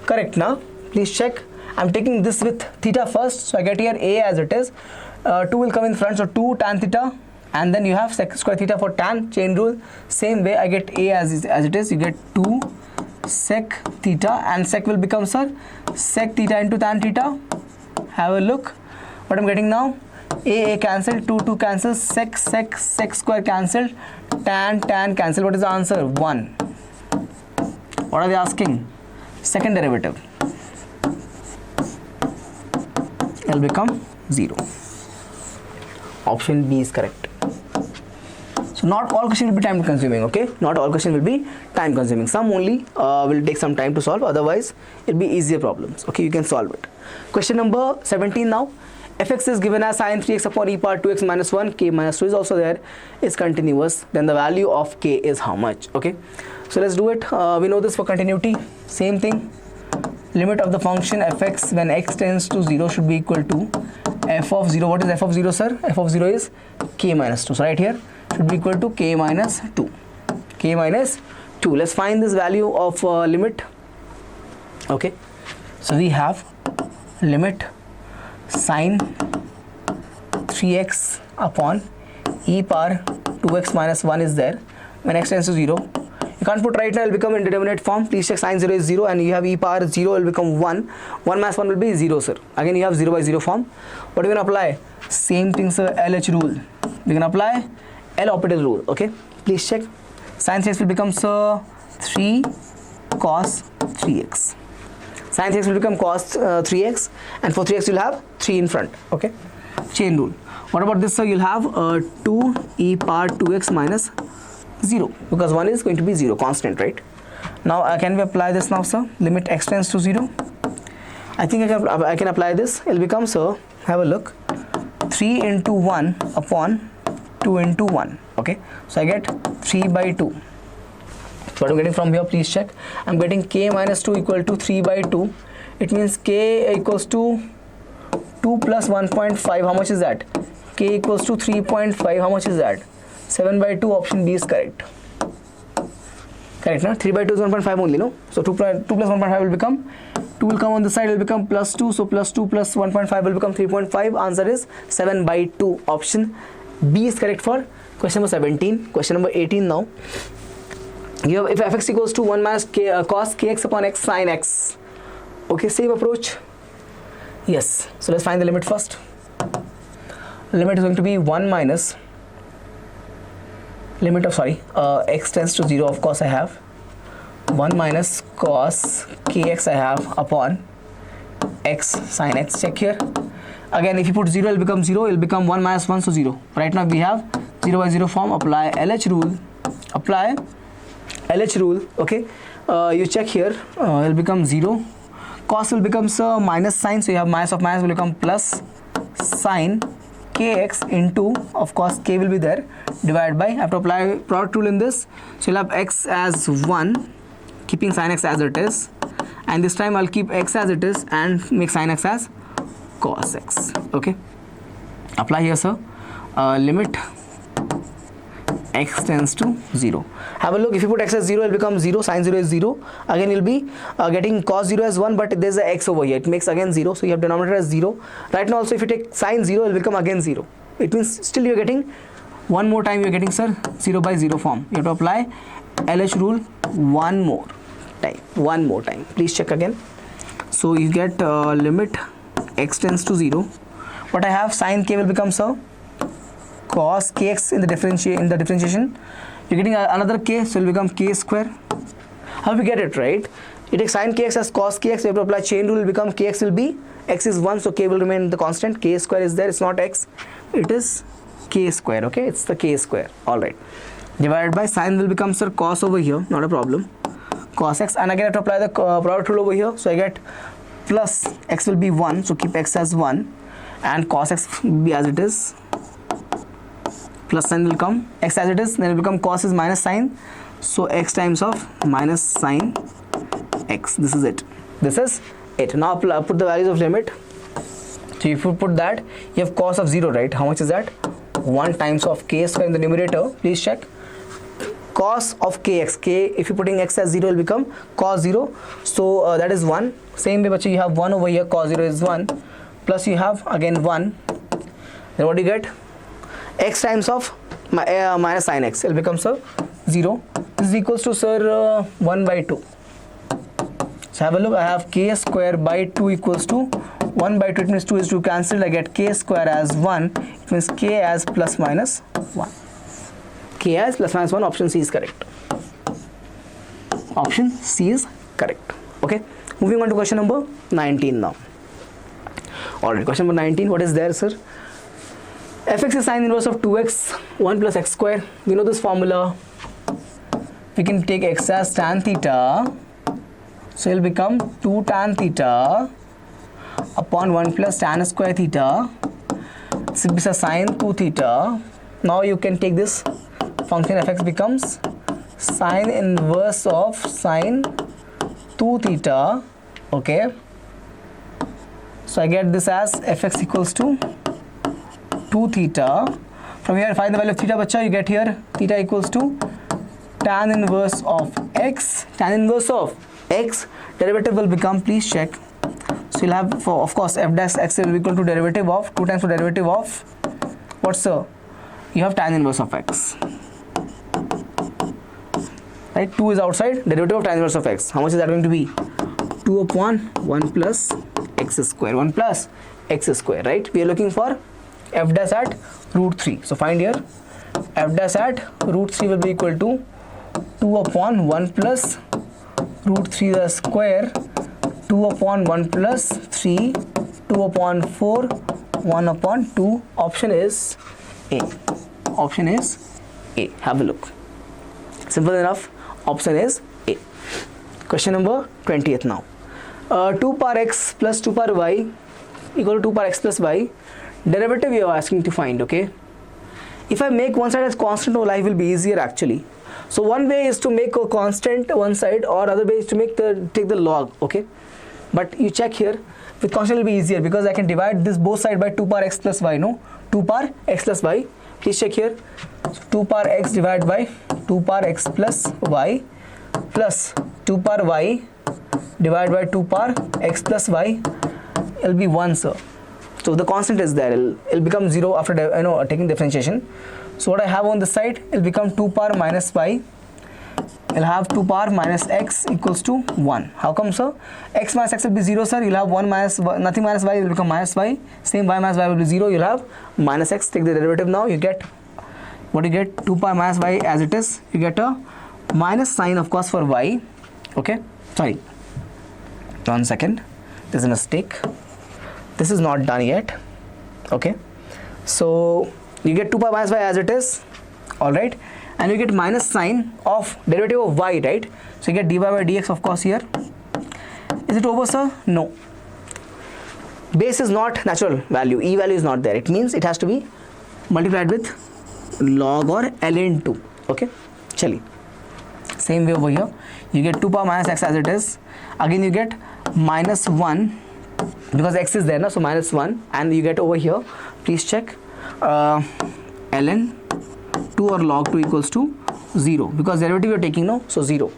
correct? Now please check, I'm taking this with theta first, so I get here a as it is, 2 will come in front, so 2 tan theta, and then you have sec square theta for tan, chain rule, same way I get a as it is, you get 2 sec theta, and sec will become, sir, sec theta into tan theta. Have a look what I'm getting now, a cancelled, 2 cancels, sec square cancelled, tan cancelled. What is the answer? 1. What are they asking? Second derivative. It will become 0. Option B is correct. So not all questions will be time consuming, okay? Not all questions will be time consuming. Some only will take some time to solve, otherwise it will be easier problems, okay? You can solve it. Question number 17 now. fx is given as sine 3x upon e power 2x minus 1, k minus 2 is also there, is continuous, then the value of k is how much? Okay, so let's do it. We know this for continuity, same thing. Limit of the function fx when x tends to 0 should be equal to f of 0. What is f of 0, sir? F of 0 is k minus 2. So right here should be equal to k minus 2. K minus 2. Let's find this value of limit. Okay, so we have limit sine 3x upon e power 2x minus 1 is there when x tends to 0. You can't put right now, it will become indeterminate form. Please check, sine 0 is 0 and you have e power 0 will become 1. 1 minus 1 will be 0, sir. Again you have 0 by 0 form. What are you going to apply? Same thing, sir, LH rule. We can apply L'Hopital rule. Okay, please check. Sine 3x will become, sir, 3 cos 3x. Sine 3x will become cos 3x, and for 3x you'll have 3 in front. Okay, chain rule. What about this, sir? You'll have 2 e power 2x minus 0, because 1 is going to be 0, constant, right? Now can we apply this now, sir? Limit x tends to 0. I think I can apply this. It'll become, sir, have a look, 3 into 1 upon 2 into 1. Okay, so I get 3 by 2. What I'm getting from here, please check. I'm getting k minus 2 equal to 3 by 2. It means k equals to 2 plus 1.5. How much is that? K equals to 3.5. How much is that? 7 by 2. Option B is correct. Correct, no? 3 by 2 is 1.5 only, no? So 2 plus 1.5 will become, 2 will come on the side, will become plus 2. So plus 2 plus 1.5 will become 3.5. Answer is 7 by 2. Option B is correct for question number 17. Question number 18 now. You have, if fx equals to 1 minus cos kx upon x sin x. Okay, same approach. Yes. So let's find the limit first. Limit is going to be 1 minus limit of x tends to 0. Of course I have 1 minus cos kx I have upon x sin x. Check here. Again, if you put 0, it will become 0. It will become 1 minus 1, so 0. Right now we have 0 by 0 form. Apply LH rule. Apply LH rule. Okay. You check here. It will become 0. Cos will become minus sign. So you have minus of minus will become plus sin kx into, of course k will be there, divided by, I have to apply product rule in this. So you'll have x as 1, keeping sin x as it is, and this time I'll keep x as it is and make sin x as cos x. Okay, apply here, sir. Limit x tends to 0. Have a look. If you put x as 0, it will become 0. Sin 0 is 0. Again, you'll be getting cos 0 as 1, but there's a x over here. It makes again 0. So you have denominator as 0. Right now also, if you take sin 0, it will become again 0. It means still you're getting one more time. You're getting, sir, 0 by 0 form. You have to apply LH rule one more time. Please check again. So you get limit x tends to 0. What I have, sin k will become, sir, cos kx in the differentiation. You're getting another k, so it will become k square. How we get it, right? You take sin kx as cos kx, you have to apply chain rule, will become kx will be, x is 1, so k will remain the constant, k square is there, it's not x, it is k square, okay? It's the k square, alright. Divided by sin will become, sir, cos over here, not a problem, cos x, and again I have to apply the product rule over here, so I get plus x will be 1, so keep x as 1, and cos x will be as it is, plus sign will come, x as it is, then it will become cos is minus sine, so x times of minus sine x. This is it. Now put the values of limit. So if you put that, you have cos of 0, right? How much is that? 1 times of k square in the numerator. Please check. Cos of kx, k, if you're putting x as 0, it will become cos 0, so that is 1. Same way, bacha, you have 1 over here, cos 0 is 1, plus you have again 1, then what do you get? X times of minus sin x, it will become, sir, 0. This is equals to, sir, 1 by 2. So have a look. I have k square by 2 equals to 1 by 2. It means 2 is 2 cancelled. I get k square as 1. It means k as plus minus 1. K as plus minus 1. Option C is correct. Option C is correct. Okay. Moving on to question number 19 now. Alright. Question number 19. What is there, sir? Fx is sine inverse of 2x 1 plus x square. We know this formula. We can take x as tan theta, so it will become 2 tan theta upon 1 plus tan square theta. This will be sine 2 theta. Now you can take this function fx becomes sine inverse of sine 2 theta. Okay, so I get this as fx equals to 2 theta. From here find the value of theta, bacha. You get here theta equals to tan inverse of x. Tan inverse of x, derivative will become, please check. So you'll have, for, of course, f dash x will be equal to derivative of 2 times the derivative of what's the, you have tan inverse of x, right? 2 is outside, derivative of tan inverse of x. How much is that going to be? 2 upon 1 plus x square. 1 plus x square, right? We are looking for f dash at root 3. So find here f dash at root 3 will be equal to 2 upon 1 plus root 3 the square, 2 upon 1 plus 3, 2 upon 4, 1 upon 2. Option is A. Option is A. Have a look. Simple enough. Option is A. Question number 20th now. 2 power x plus 2 power y equal to 2 power x plus y. Derivative you are asking to find, okay? If I make one side as constant, life will be easier actually. So one way is to make a constant one side, or other way is to take the log, okay? But you check here, with constant will be easier because I can divide this both side by 2 power x plus y, no? 2 power x plus y. Please check here. So 2 power x divided by 2 power x plus y plus 2 power y divided by 2 power x plus y. It will be 1, sir. So the constant is there. It'll become 0 after taking differentiation. So what I have on the side, it'll become 2 power minus y. I'll have 2 power minus x equals to 1. How come, sir? X minus x will be 0, sir. You'll have 1 minus y, nothing minus y will become minus y. Same y minus y will be 0. You'll have minus x. Take the derivative now. You get, what you get? 2 power minus y as it is. You get a minus sign, of course, for y. Okay. Sorry. 1 second. There's a mistake. This is not done yet. Okay. So you get 2 power minus y as it is. Alright. And you get minus sign of derivative of y, right? So you get dy by dx, of course, here. Is it over, sir? No. Base is not natural value. E value is not there. It means it has to be multiplied with log or ln 2. Okay. Chali. Same way over here. You get 2 power minus x as it is. Again you get minus 1 because x is there, no? So minus 1. And you get over here, please check, ln 2 or log 2 equals to 0 because derivative you're taking, no? So 0.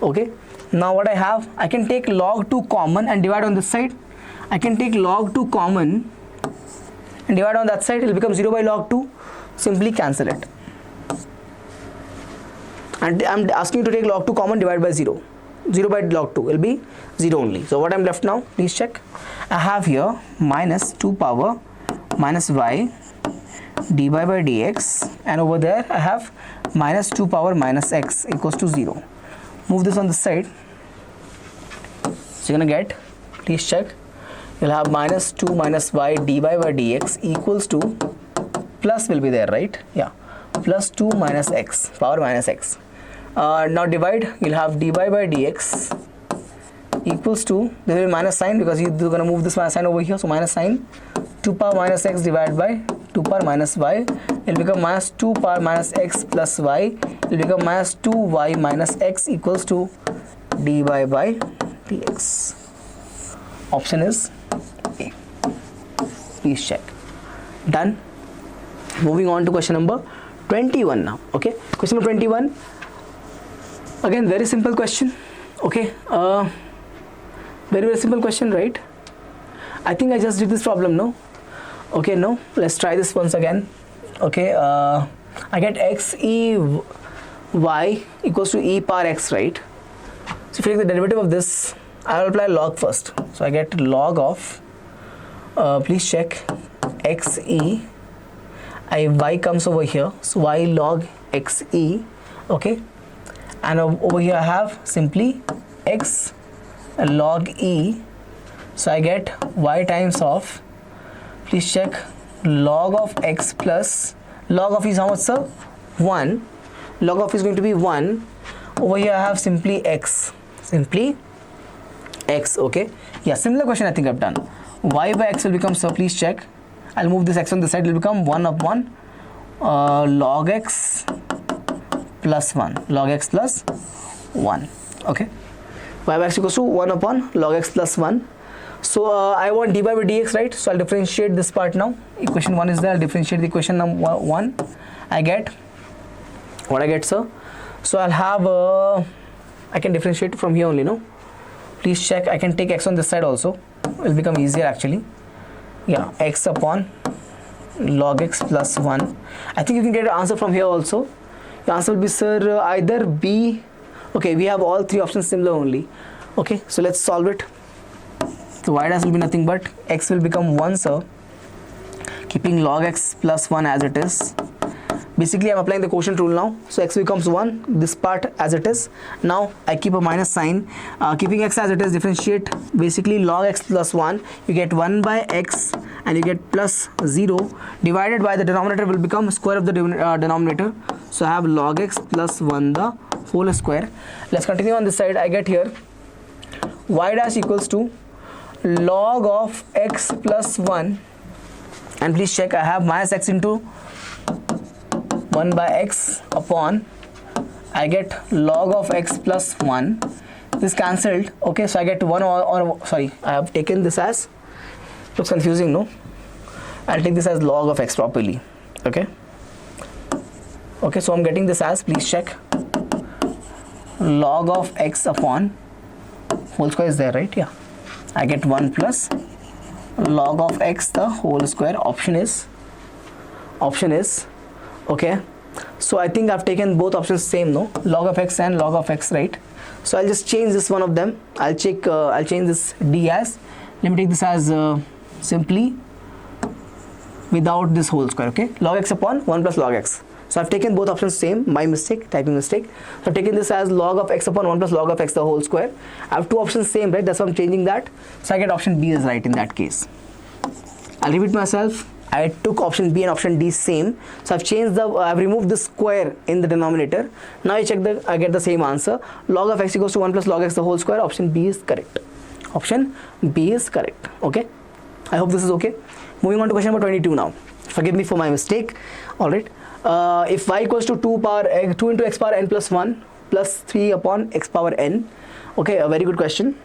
Okay. Now what I have, I can take log 2 common and divide on this side. I can take log 2 common and divide on that side. It will become 0 by log 2. Simply cancel it. And I'm asking you to take log 2 common, divide by 0. 0 by log 2 will be 0 only. So what I'm left now, please check. I have here minus 2 power minus y dy by dx, and over there I have minus 2 power minus x equals to 0. Move this on the side. So you're gonna get, please check, you'll have minus 2 minus y dy by dx equals to, plus will be there, right? Yeah, plus 2 minus x, power minus x. Now divide, you'll have dy by dx equals to, there will be minus sign because you're gonna move this minus sign over here, so minus sign, 2 power minus x divided by 2 power minus y. It will become minus 2 power minus x plus y. It will become minus 2y minus x equals to dy by dx. Option is A. Please check. Done. Moving on to question number 21 now. Okay. Question number 21. Again, very simple question. Okay. Very simple question, right? I think I just did this problem, no? Okay, no, let's try this once again. Okay, I get x e y equals to e power x, right? So if you take the derivative of this, I will apply log first. So I get log of, please check, x e, y comes over here, so y log x e, okay? And over here I have simply x log e, so I get y times of, please check, log of x plus, log of is how much, sir? 1. Log of is going to be 1. Over here I have simply x, okay? Yeah, similar question I think I've done. Y by x will become, so please check, I'll move this x on the side, it will become 1 upon log x plus 1, log x plus 1, okay? Y by x equals to 1 upon log x plus 1. So I want dy by dx, right? So I'll differentiate this part now. Equation 1 is there. I'll differentiate the equation number 1. I get what I get, sir. So I'll have I can differentiate from here only, no? Please check. I can take x on this side also. It will become easier actually. Yeah, x upon log x plus 1. I think you can get an answer from here also. The answer will be, sir, either B. Okay, we have all three options similar only. Okay, so let's solve it. So y dash will be nothing but x will become 1, sir, keeping log x plus 1 as it is. Basically I'm applying the quotient rule now. So x becomes 1, this part as it is. Now I keep a minus sign, keeping x as it is, differentiate basically log x plus 1, you get 1 by x and you get plus 0 divided by the denominator will become square of the denominator. So I have log x plus 1 the whole square. Let's continue on this side. I get here y dash equals to log of x plus 1, and please check, I have minus x into 1 by x upon, I get log of x plus 1, this cancelled. Okay, so I get 1 or sorry, I have taken this as, looks confusing, no? I'll take this as log of x properly. Okay, so I'm getting this as, please check, log of x upon whole square is there, right? Yeah, I get 1 plus log of x the whole square. Option is okay. So I think I've taken both options same, no? Log of x and log of x, right? So I'll just change this one of them. I'll change this d as, let me take this as simply without this whole square. Okay, log x upon 1 plus log x. So I've taken both options same, my mistake, typing mistake. So I've taken this as log of x upon 1 plus log of x the whole square. I have two options same, right? That's why I'm changing that. So I get option B is right in that case. I'll repeat myself. I took option B and option D same. So I've removed the square in the denominator. Now I check I get the same answer. Log of x equals to 1 plus log x the whole square. Option B is correct. Option B is correct. Okay. I hope this is okay. Moving on to question number 22 now. Forgive me for my mistake. Alright. If y equals to 2 into x power n plus 1 plus 3 upon x power n. Okay, a very good question.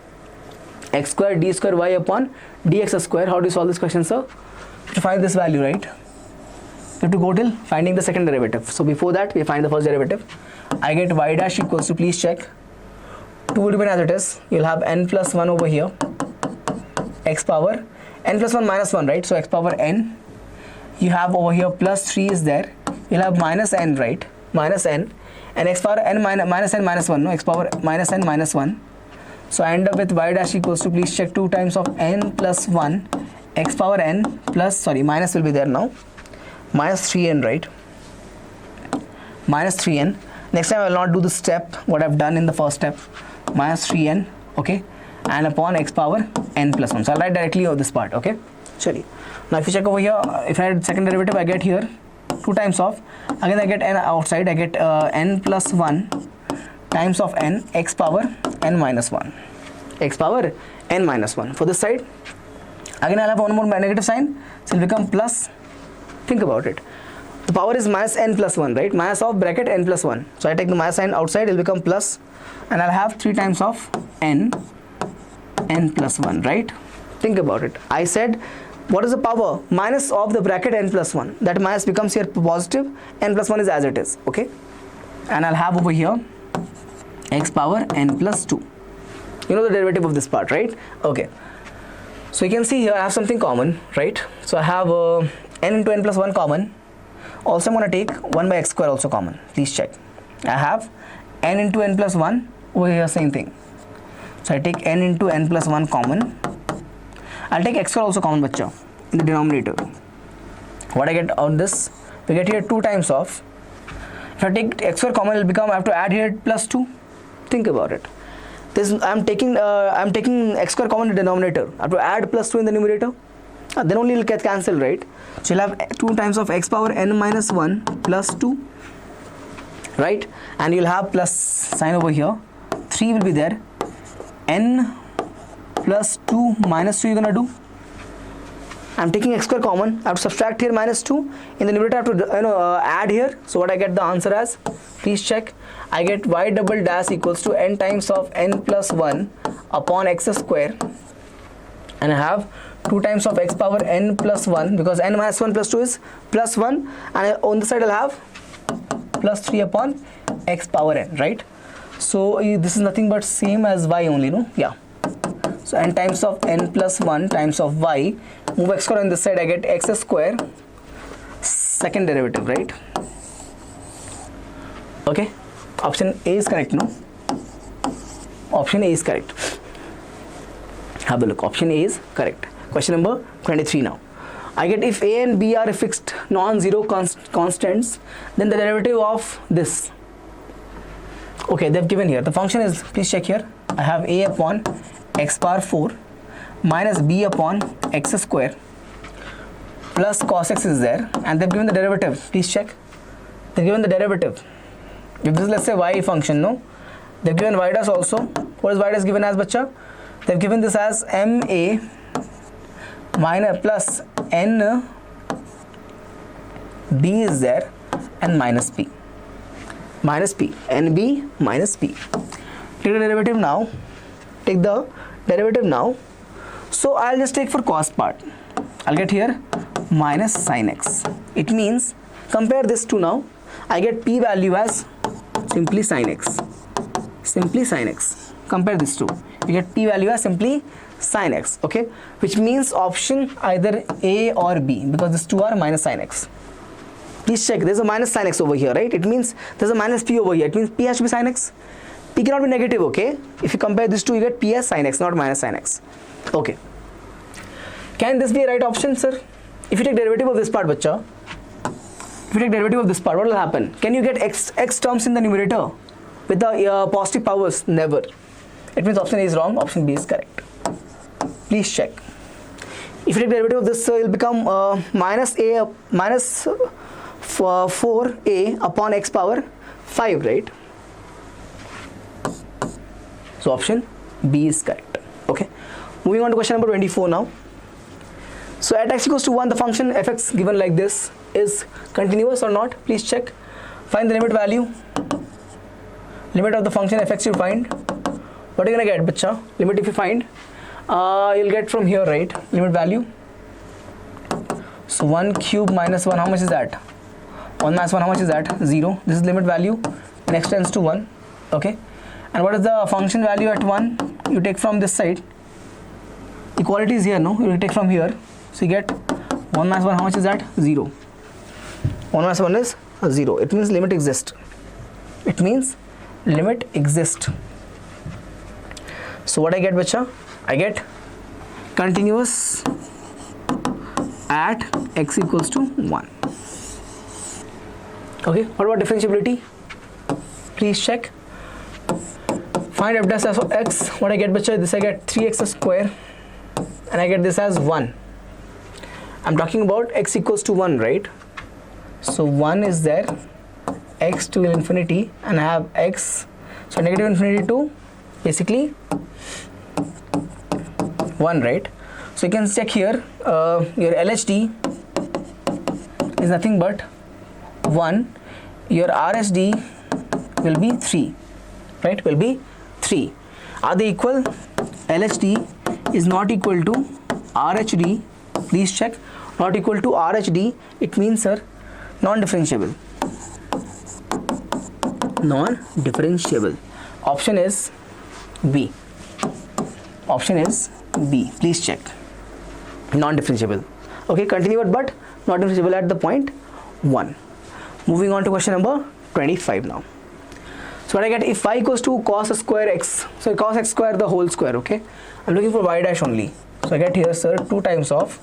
X square d square y upon dx square. How do you solve this question, sir? To find this value, right? You have to go till finding the second derivative. So before that, we find the first derivative. I get y dash equals to, please check, 2 will remain as it is. You'll have n plus 1 over here. X power n plus 1 minus 1, right? So x power n. You have over here plus 3 is there. You'll have minus n, right? Minus n. And x power n minus n minus 1, no? X power minus n minus 1. So I end up with y dash equals to, please check, 2 times of n plus 1 x power n plus, sorry, minus will be there now. Minus 3n, right? Minus 3n. Next time I will not do the step, what I've done in the first step. Minus 3n, okay? And upon x power n plus 1. So I'll write directly over this part, okay? Surely. Now if you check over here, if I add second derivative, I get here 2 times of, again I get n outside, I get n plus 1 times of n x power n minus 1. X power n minus 1. For this side, again I'll have one more negative sign, so it will become plus. Think about it. The power is minus n plus 1, right? Minus of bracket n plus 1. So I take the minus sign outside, it will become plus, and I'll have 3 times of n plus 1, right? Think about it. I said, what is the power? Minus of the bracket n plus 1. That minus becomes here positive, n plus 1 is as it is, okay? And I'll have over here x power n plus 2. You know the derivative of this part, right? Okay. So you can see here I have something common, right? So I have n into n plus 1 common. Also I'm going to take 1 by x square also common. Please check. I have n into n plus 1 over here, same thing. So I take n into n plus 1 common. I'll take x square also common, bacha, in the denominator. What I get on this? We get here 2 times of. If I take x square common, it will become, I have to add here plus 2. Think about it. This I'm taking x square common in the denominator. I have to add plus 2 in the numerator. Then only it will get cancelled, right? So you'll have 2 times of x power n minus 1 plus 2, right? And you'll have plus sign over here. 3 will be there. N plus 2 minus 2 you're gonna do. I'm taking x square common. I have to subtract here minus 2. In the numerator I have to add here. So what I get the answer as? Please check. I get y double dash equals to n times of n plus 1 upon x square. And I have 2 times of x power n plus 1, because n minus 1 plus 2 is plus 1. And on the side I'll have plus 3 upon x power n, right? So this is nothing but same as y only, no? Yeah. So n times of n plus 1 times of y, move x square on this side, I get x square, second derivative, right? Okay, option A is correct, no? Option A is correct. Have a look, option A is correct. Question number 23 now. I get if a and b are fixed non-zero constants, then the derivative of this. Okay, they've given here. The function is, please check here. I have a upon x power 4 minus b upon x square plus cos x is there, and they've given the derivative. Please check. They've given the derivative. If this is, let's say, y function, no? They've given y dash also. What is y dash given as, bacha? They've given this as ma minus plus n b is there, and minus p. Minus p. nb minus p. Take the derivative now. Take the derivative now. So I'll just take for cos part. I'll get here minus sin x. It means, compare this to now, I get p value as simply sin x. Simply sin x. Compare this to, you get p value as simply sin x. Okay, which means option either A or B, because these two are minus sin x. Please check, there's a minus sin x over here, right? It means there's a minus p over here. It means p has to be sin x. P cannot be negative, okay? If you compare these two, you get p as sin x, not minus sin x. Okay. Can this be a right option, sir? If you take derivative of this part, bacha, if you take derivative of this part, what will happen? Can you get x terms in the numerator with the positive powers? Never. It means option A is wrong, option B is correct. Please check. If you take derivative of this, it will become minus 4a upon x power 5, right? So option B is correct. Okay. Moving on to question number 24 now. So at x equals to 1, the function fx given like this is continuous or not? Please check. Find the limit value. Limit of the function fx you find. What are you gonna get, bacha? Limit if you find, you'll get from here, right? Limit value. So 1 cube minus 1, how much is that? 1 minus 1, how much is that? 0. This is limit value, and x tends to 1. Okay. And what is the function value at 1? You take from this side. Equality is here, no? You will take from here. So you get 1 minus 1, how much is that? 0. 1 minus 1 is 0. It means limit exists. It means limit exists. So what I get, bacha? I get continuous at x equals to 1. Okay, what about differentiability? Please check. Find f dash of x. What I get, bacha? This I get 3x square, and I get this as 1. I'm talking about x equals to 1, right? So 1 is there, x to infinity, and I have x, so negative infinity to basically 1, right? So you can check here, your LHD is nothing but 1, your RHD will be 3, right? Will be 3. Are they equal? LHD is not equal to RHD. Please check. Not equal to RHD. It means, sir, non-differentiable. Non-differentiable. Option is B. Option is B. Please check. Non-differentiable. Okay, continued but not differentiable at the point 1. Moving on to question number 25 now. So what I get, if y equals to cos square x, so cos x square the whole square, okay? I'm looking for y dash only. So I get here, sir, 2 times of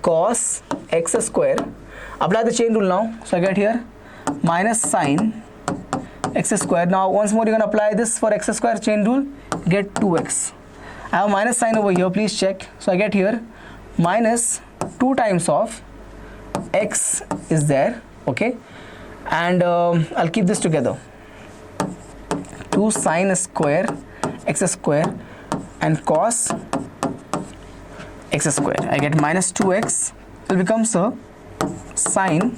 cos x square. Apply the chain rule now. So I get here minus sine x square. Now once more you're going to apply this for x square chain rule, get 2x. I have minus sign over here, please check. So I get here minus 2 times of x is there, okay? And I'll keep this together. 2 sine square x square and cos x square. I get minus 2x will become, sir, sine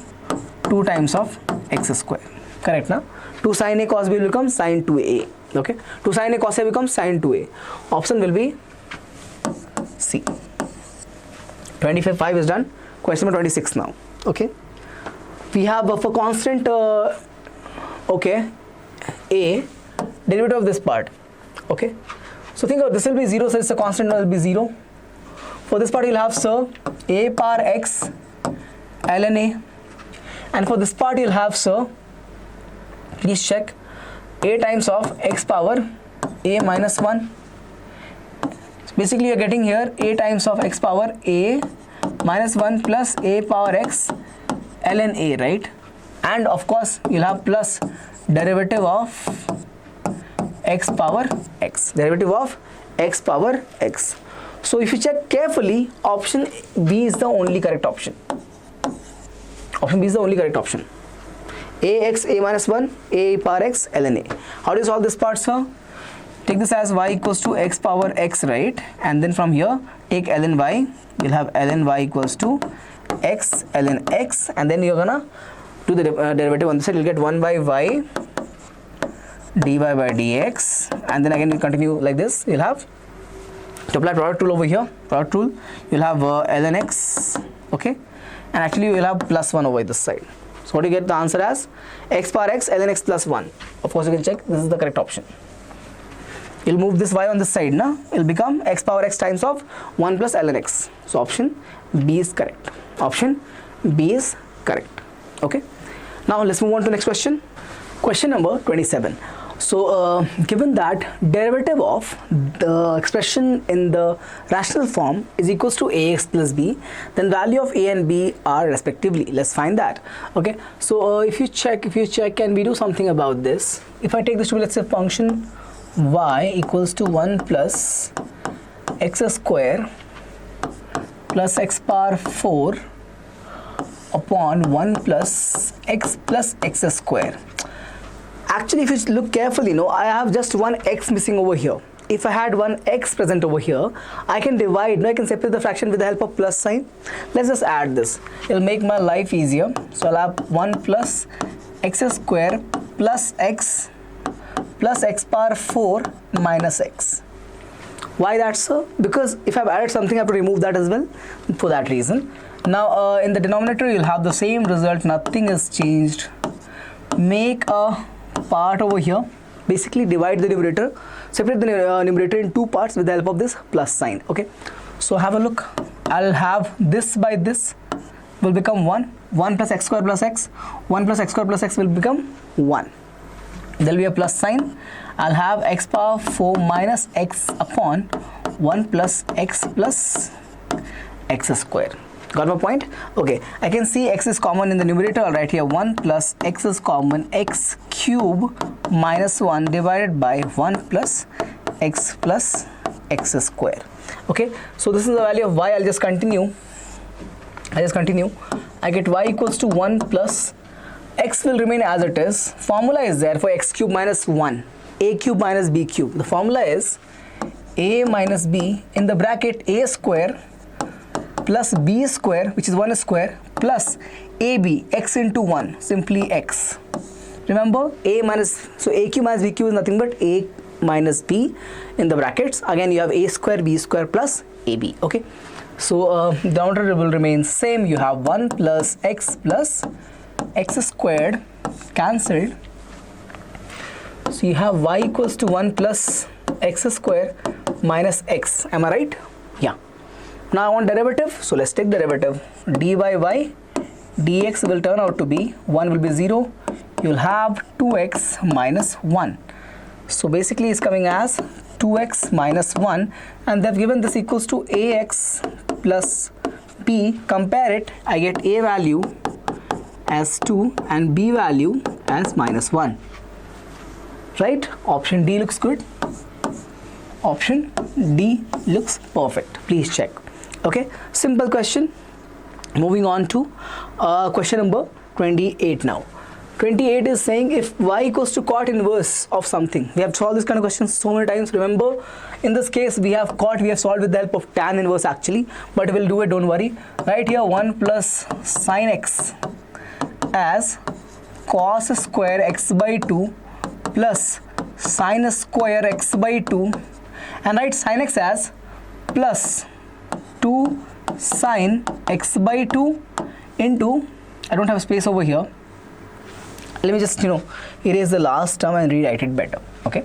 2 times of x square. Correct, na? 2 sine a cos b will become sine 2a. Okay, 2 sine a cos a becomes sine 2a. Option will be C. 25 is done. Question number 26 now. Okay, we have for constant okay, a, derivative of this part. Okay, so think of this will be 0, so it's a constant, will be 0. For this part you'll have, sir, a power x ln a, and for this part you'll have, sir, please check, a times of x power a minus 1. So basically you're getting here a times of x power a minus 1 plus a power x ln a, right? And of course you'll have plus derivative of x power x, derivative of x power x. So if you check carefully, option B is the only correct option. Option B is the only correct option. Ax a minus 1 a power x ln a. How do you solve this part, sir? Take this as y equals to x power x, right? And then from here take ln y. You'll have ln y equals to x ln x, and then you're gonna do the derivative on this side. You'll get 1 by y dy by dx, and then again we continue like this. You'll have to apply product rule over here. Product rule. You'll have ln x, okay, and actually you will have plus 1 over this side. So what do you get the answer as? X power x ln x plus 1. Of course you can check this is the correct option. You'll move this y on this side, na? It'll become x power x times of 1 plus ln x. So option B is correct. Option B is correct. Okay. Now let's move on to next question. Question number 27. So given that derivative of the expression in the rational form is equals to ax plus b, then value of a and b are respectively. Let's find that. Okay. So if you check, can we do something about this? If I take this to be, let's say, function y equals to 1 plus x square plus x power 4 upon 1 plus x square. Actually, if you look carefully, I have just one x missing over here. If I had one x present over here, I can divide, I can separate the fraction with the help of plus sign. Let's just add this. It'll make my life easier. So I'll have 1 plus x square plus x power 4 minus x. Why that, sir? Because if I've added something, I have to remove that as well, for that reason. Now in the denominator you'll have the same result, nothing is changed. Make a part over here, basically divide the numerator, separate the numerator in two parts with the help of this plus sign. Okay, so have a look. I'll have this by this will become 1 plus x square plus x, 1 plus x square plus x will become 1. There will be a plus sign. I'll have x power 4 minus x upon 1 plus x square. Got my point? Okay, I can see x is common in the numerator. I'll write here 1 plus x is common, x cube minus 1 divided by 1 plus x square. Okay, so this is the value of y. I'll just continue. I get y equals to 1 plus x will remain as it is. Formula is there for x cube minus 1, a cube minus b cube. The formula is a minus b in the bracket a square plus b square, which is 1 square, plus ab, x into 1, simply x. Remember, so a cube minus b cube is nothing but a minus b in the brackets. Again you have a square b square plus ab. Okay, so the denominator will remain same. You have 1 plus x squared cancelled. So you have y equals to 1 plus x square minus x. Am I right? Yeah. Now I want derivative, so let's take derivative. dy y dx will turn out to be 1 will be 0. You'll have 2x minus 1. So basically it's coming as 2x minus 1, and they've given this equals to ax plus b. Compare it, I get a value as 2 and b value as minus 1. Right? Option D looks good. Option D looks perfect. Please check. Okay, simple question. Moving on to question number 28 now. 28 is saying if y equals to cot inverse of something. We have solved this kind of questions so many times. Remember, in this case we have cot, we have solved with the help of tan inverse actually, but we'll do it, don't worry. Right here 1 plus sin x as cos square x by 2 plus sin square x by 2, and write sin x as plus 2 sin x by 2 into, I don't have space over here, let me just erase the last term and rewrite it better. Okay,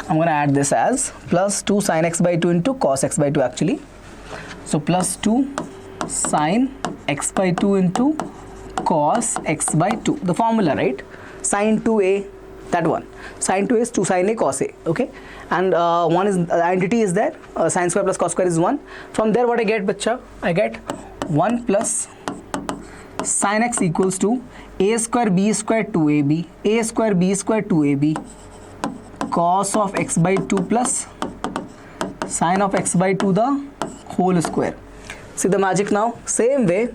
I'm gonna add this as plus 2 sin x by 2 into cos x by 2 actually. So plus 2 sin x by 2 into cos x by 2, the formula, right? Sin 2a that one. Sine 2 is 2 sine A cos A, okay, and one is identity is there, sine square plus cos square is 1. From there what I get, bacha, I get 1 plus sin x equals to a square b square 2ab, a square b square 2ab cos of x by 2 plus sin of x by 2 the whole square. See the magic now? Same way,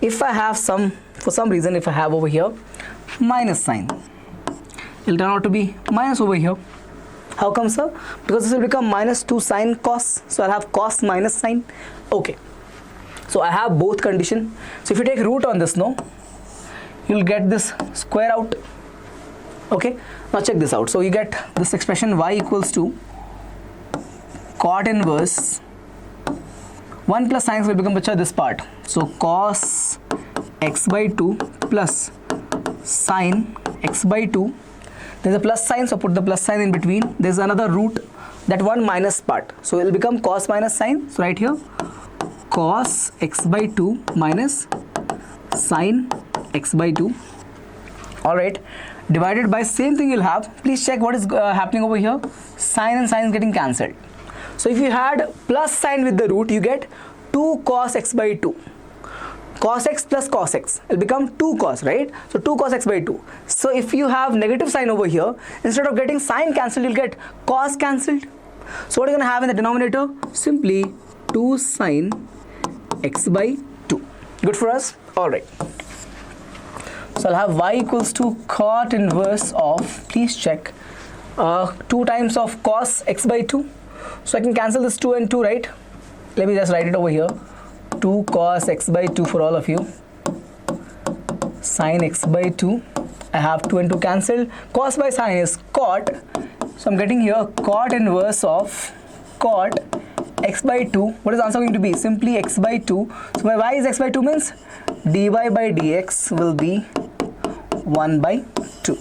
if I have for some reason, if I have over here minus sign, it will turn out to be minus over here. How come, sir? Because this will become minus 2 sin cos, so I'll have cos minus sin. Okay, so I have both condition. So if you take root on this, no, you'll get this square out. Okay, now check this out. So you get this expression y equals to cot inverse 1 plus sin will become this part. So cos x by 2 plus sin x by 2. There's a plus sign, so put the plus sign in between. There's another root, that one minus part. So it will become cos minus sin. So right here, cos x by 2 minus sin x by 2. Alright, divided by same thing you'll have. Please check what is happening over here. Sin and sin is getting cancelled. So if you had plus sign with the root, you get 2 cos x by 2. Cos x plus cos x will become 2 cos, right? So 2 cos x by 2. So if you have negative sign over here, instead of getting sin cancelled, you'll get cos cancelled. So what are you going to have in the denominator? Simply 2 sin x by 2. Good for us? Alright. So I'll have y equals to cot inverse of, please check, 2 times of cos x by 2. So I can cancel this 2 and 2, right? Let me just write it over here. 2 cos x by 2 for all of you. Sin x by 2. I have 2 and 2 cancelled. Cos by sin is cot. So I'm getting here cot inverse of cot x by 2. What is the answer going to be? Simply x by 2. So my y is x by 2 means dy by dx will be 1 by 2.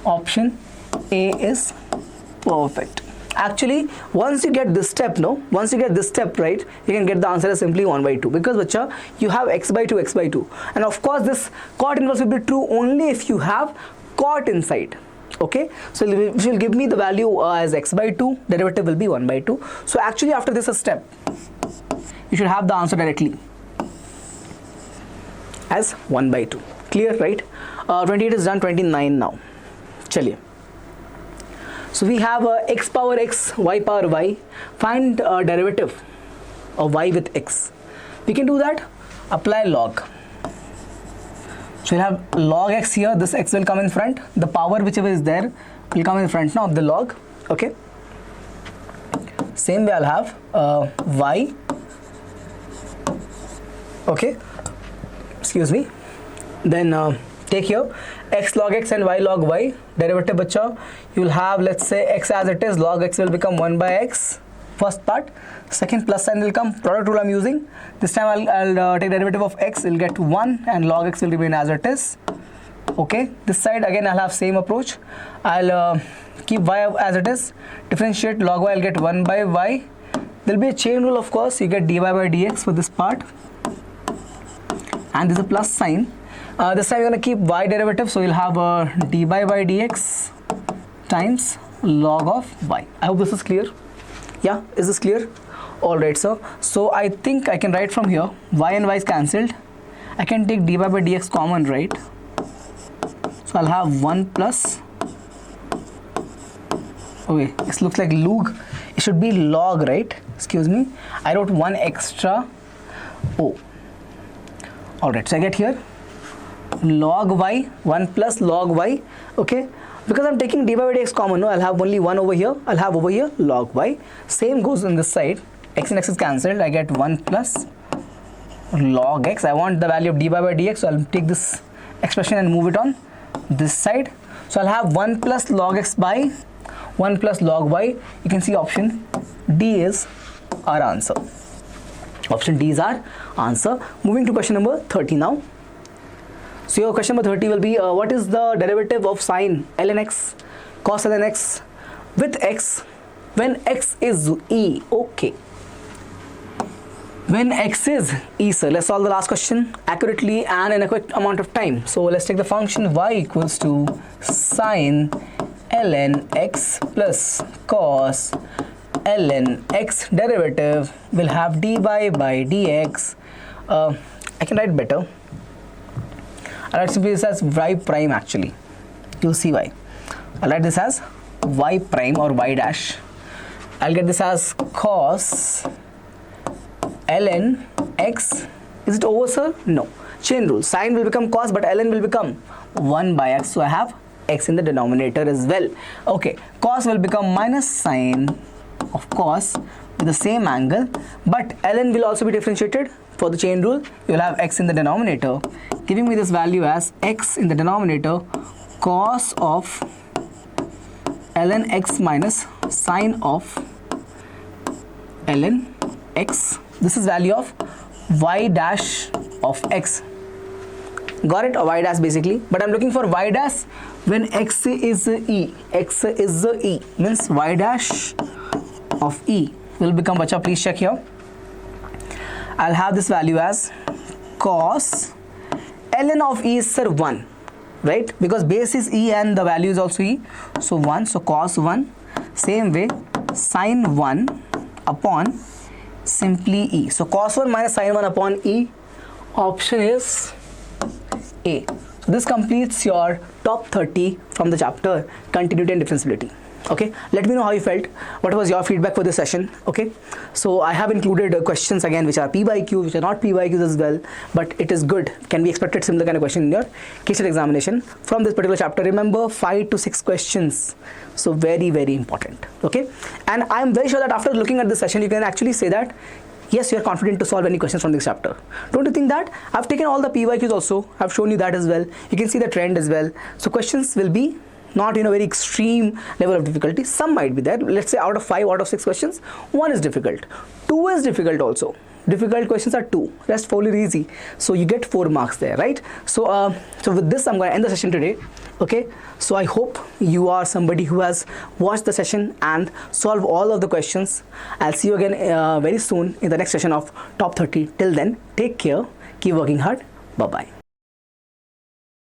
Option A is perfect. Actually, once you get this step, right, you can get the answer as simply 1 by 2, because bacha, you have x by 2, and of course this cot inverse will be true only if you have cot inside. Okay, so it will give me the value as x by 2, derivative will be 1 by 2. So actually after this a step, you should have the answer directly as 1 by 2. Clear, right? 28 is done, 29 now. Chaliye. So we have x power x, y power y. Find derivative of y with x. We can do that. Apply log. So you'll have log x here. This x will come in front. The power whichever is there will come in front now of the log. Okay. Same way I'll have y. Okay. Excuse me. Then take here x log x and y log y. Derivative bacha, you'll have, let's say, x as it is, log x will become 1 by x, first part. Second plus sign will come, product rule I'm using. This time I'll take derivative of x, will get 1 and log x will remain as it is. Okay, this side again I'll have same approach. I'll keep y as it is, differentiate log y, I'll get 1 by y. There'll be a chain rule, of course, you get dy by dx for this part. And there's a plus sign. This time you're going to keep y derivative, so you'll have dy by dx times log of y. I hope this is clear. Yeah, is this clear? Alright, sir. So I think I can write from here, y and y is cancelled. I can take dy by dx common, right? So I'll have 1 plus, okay, this looks like log. It should be log, right? Excuse me. I wrote 1 extra o. Alright, so I get here log y, 1 plus log y, okay, because I'm taking dy by dx common, no, I'll have only 1 over here, I'll have over here log y, same goes on this side, x and x is cancelled, I get 1 plus log x, I want the value of dy by dx, so I'll take this expression and move it on this side, so I'll have 1 plus log x by 1 plus log y. You can see option D is our answer. Option D is our answer. Moving to question number 30 now. So your question number 30 will be what is the derivative of sine ln x cos ln x with x when x is e? Okay. When x is e, sir, let's solve the last question accurately and in a quick amount of time. So let's take the function y equals to sine ln x plus cos ln x. Derivative will have dy by dx. I can write better. I'll write simply this as y prime actually. You'll see why. I'll write this as y prime or y dash. I'll get this as cos ln x. Is it over, sir? No. Chain rule. Sine will become cos, but ln will become 1 by x. So I have x in the denominator as well. Okay. Cos will become minus sine of cos with the same angle, but ln will also be differentiated. For the chain rule, you will have x in the denominator, giving me this value as x in the denominator cos of ln x minus sine of ln x. This is value of y dash of x. Got it? Or y dash basically. But I'm looking for y dash when x is e. X is e means y dash of e will become, bacha, please check here. I'll have this value as cos ln of e is, sir, 1, right? Because base is e and the value is also e. So 1. So cos 1. Same way sine 1 upon simply e. So cos 1 minus sine 1 upon e. Option is A. So this completes your top 30 from the chapter Continuity and Differentiability. Okay, let me know how you felt. What was your feedback for this session? Okay, so I have included questions again which are P by Q, which are not P by Qs as well, but it is good. Can be expected similar kind of question in your KCET examination from this particular chapter. Remember, 5 to 6 questions. So very, very important. Okay, and I am very sure that after looking at this session, you can actually say that yes, you are confident to solve any questions from this chapter. Don't you think that? I've taken all the PYQs also. I've shown you that as well. You can see the trend as well. So questions will be not in a very extreme level of difficulty. Some might be there. Let's say out of 5 out of 6 questions, 1 is difficult. 2 is difficult also. Difficult questions are 2. Rest 4 is easy. So you get 4 marks there, right? So, so with this, I'm going to end the session today. Okay. So I hope you are somebody who has watched the session and solved all of the questions. I'll see you again very soon in the next session of Top 30. Till then, take care. Keep working hard. Bye-bye.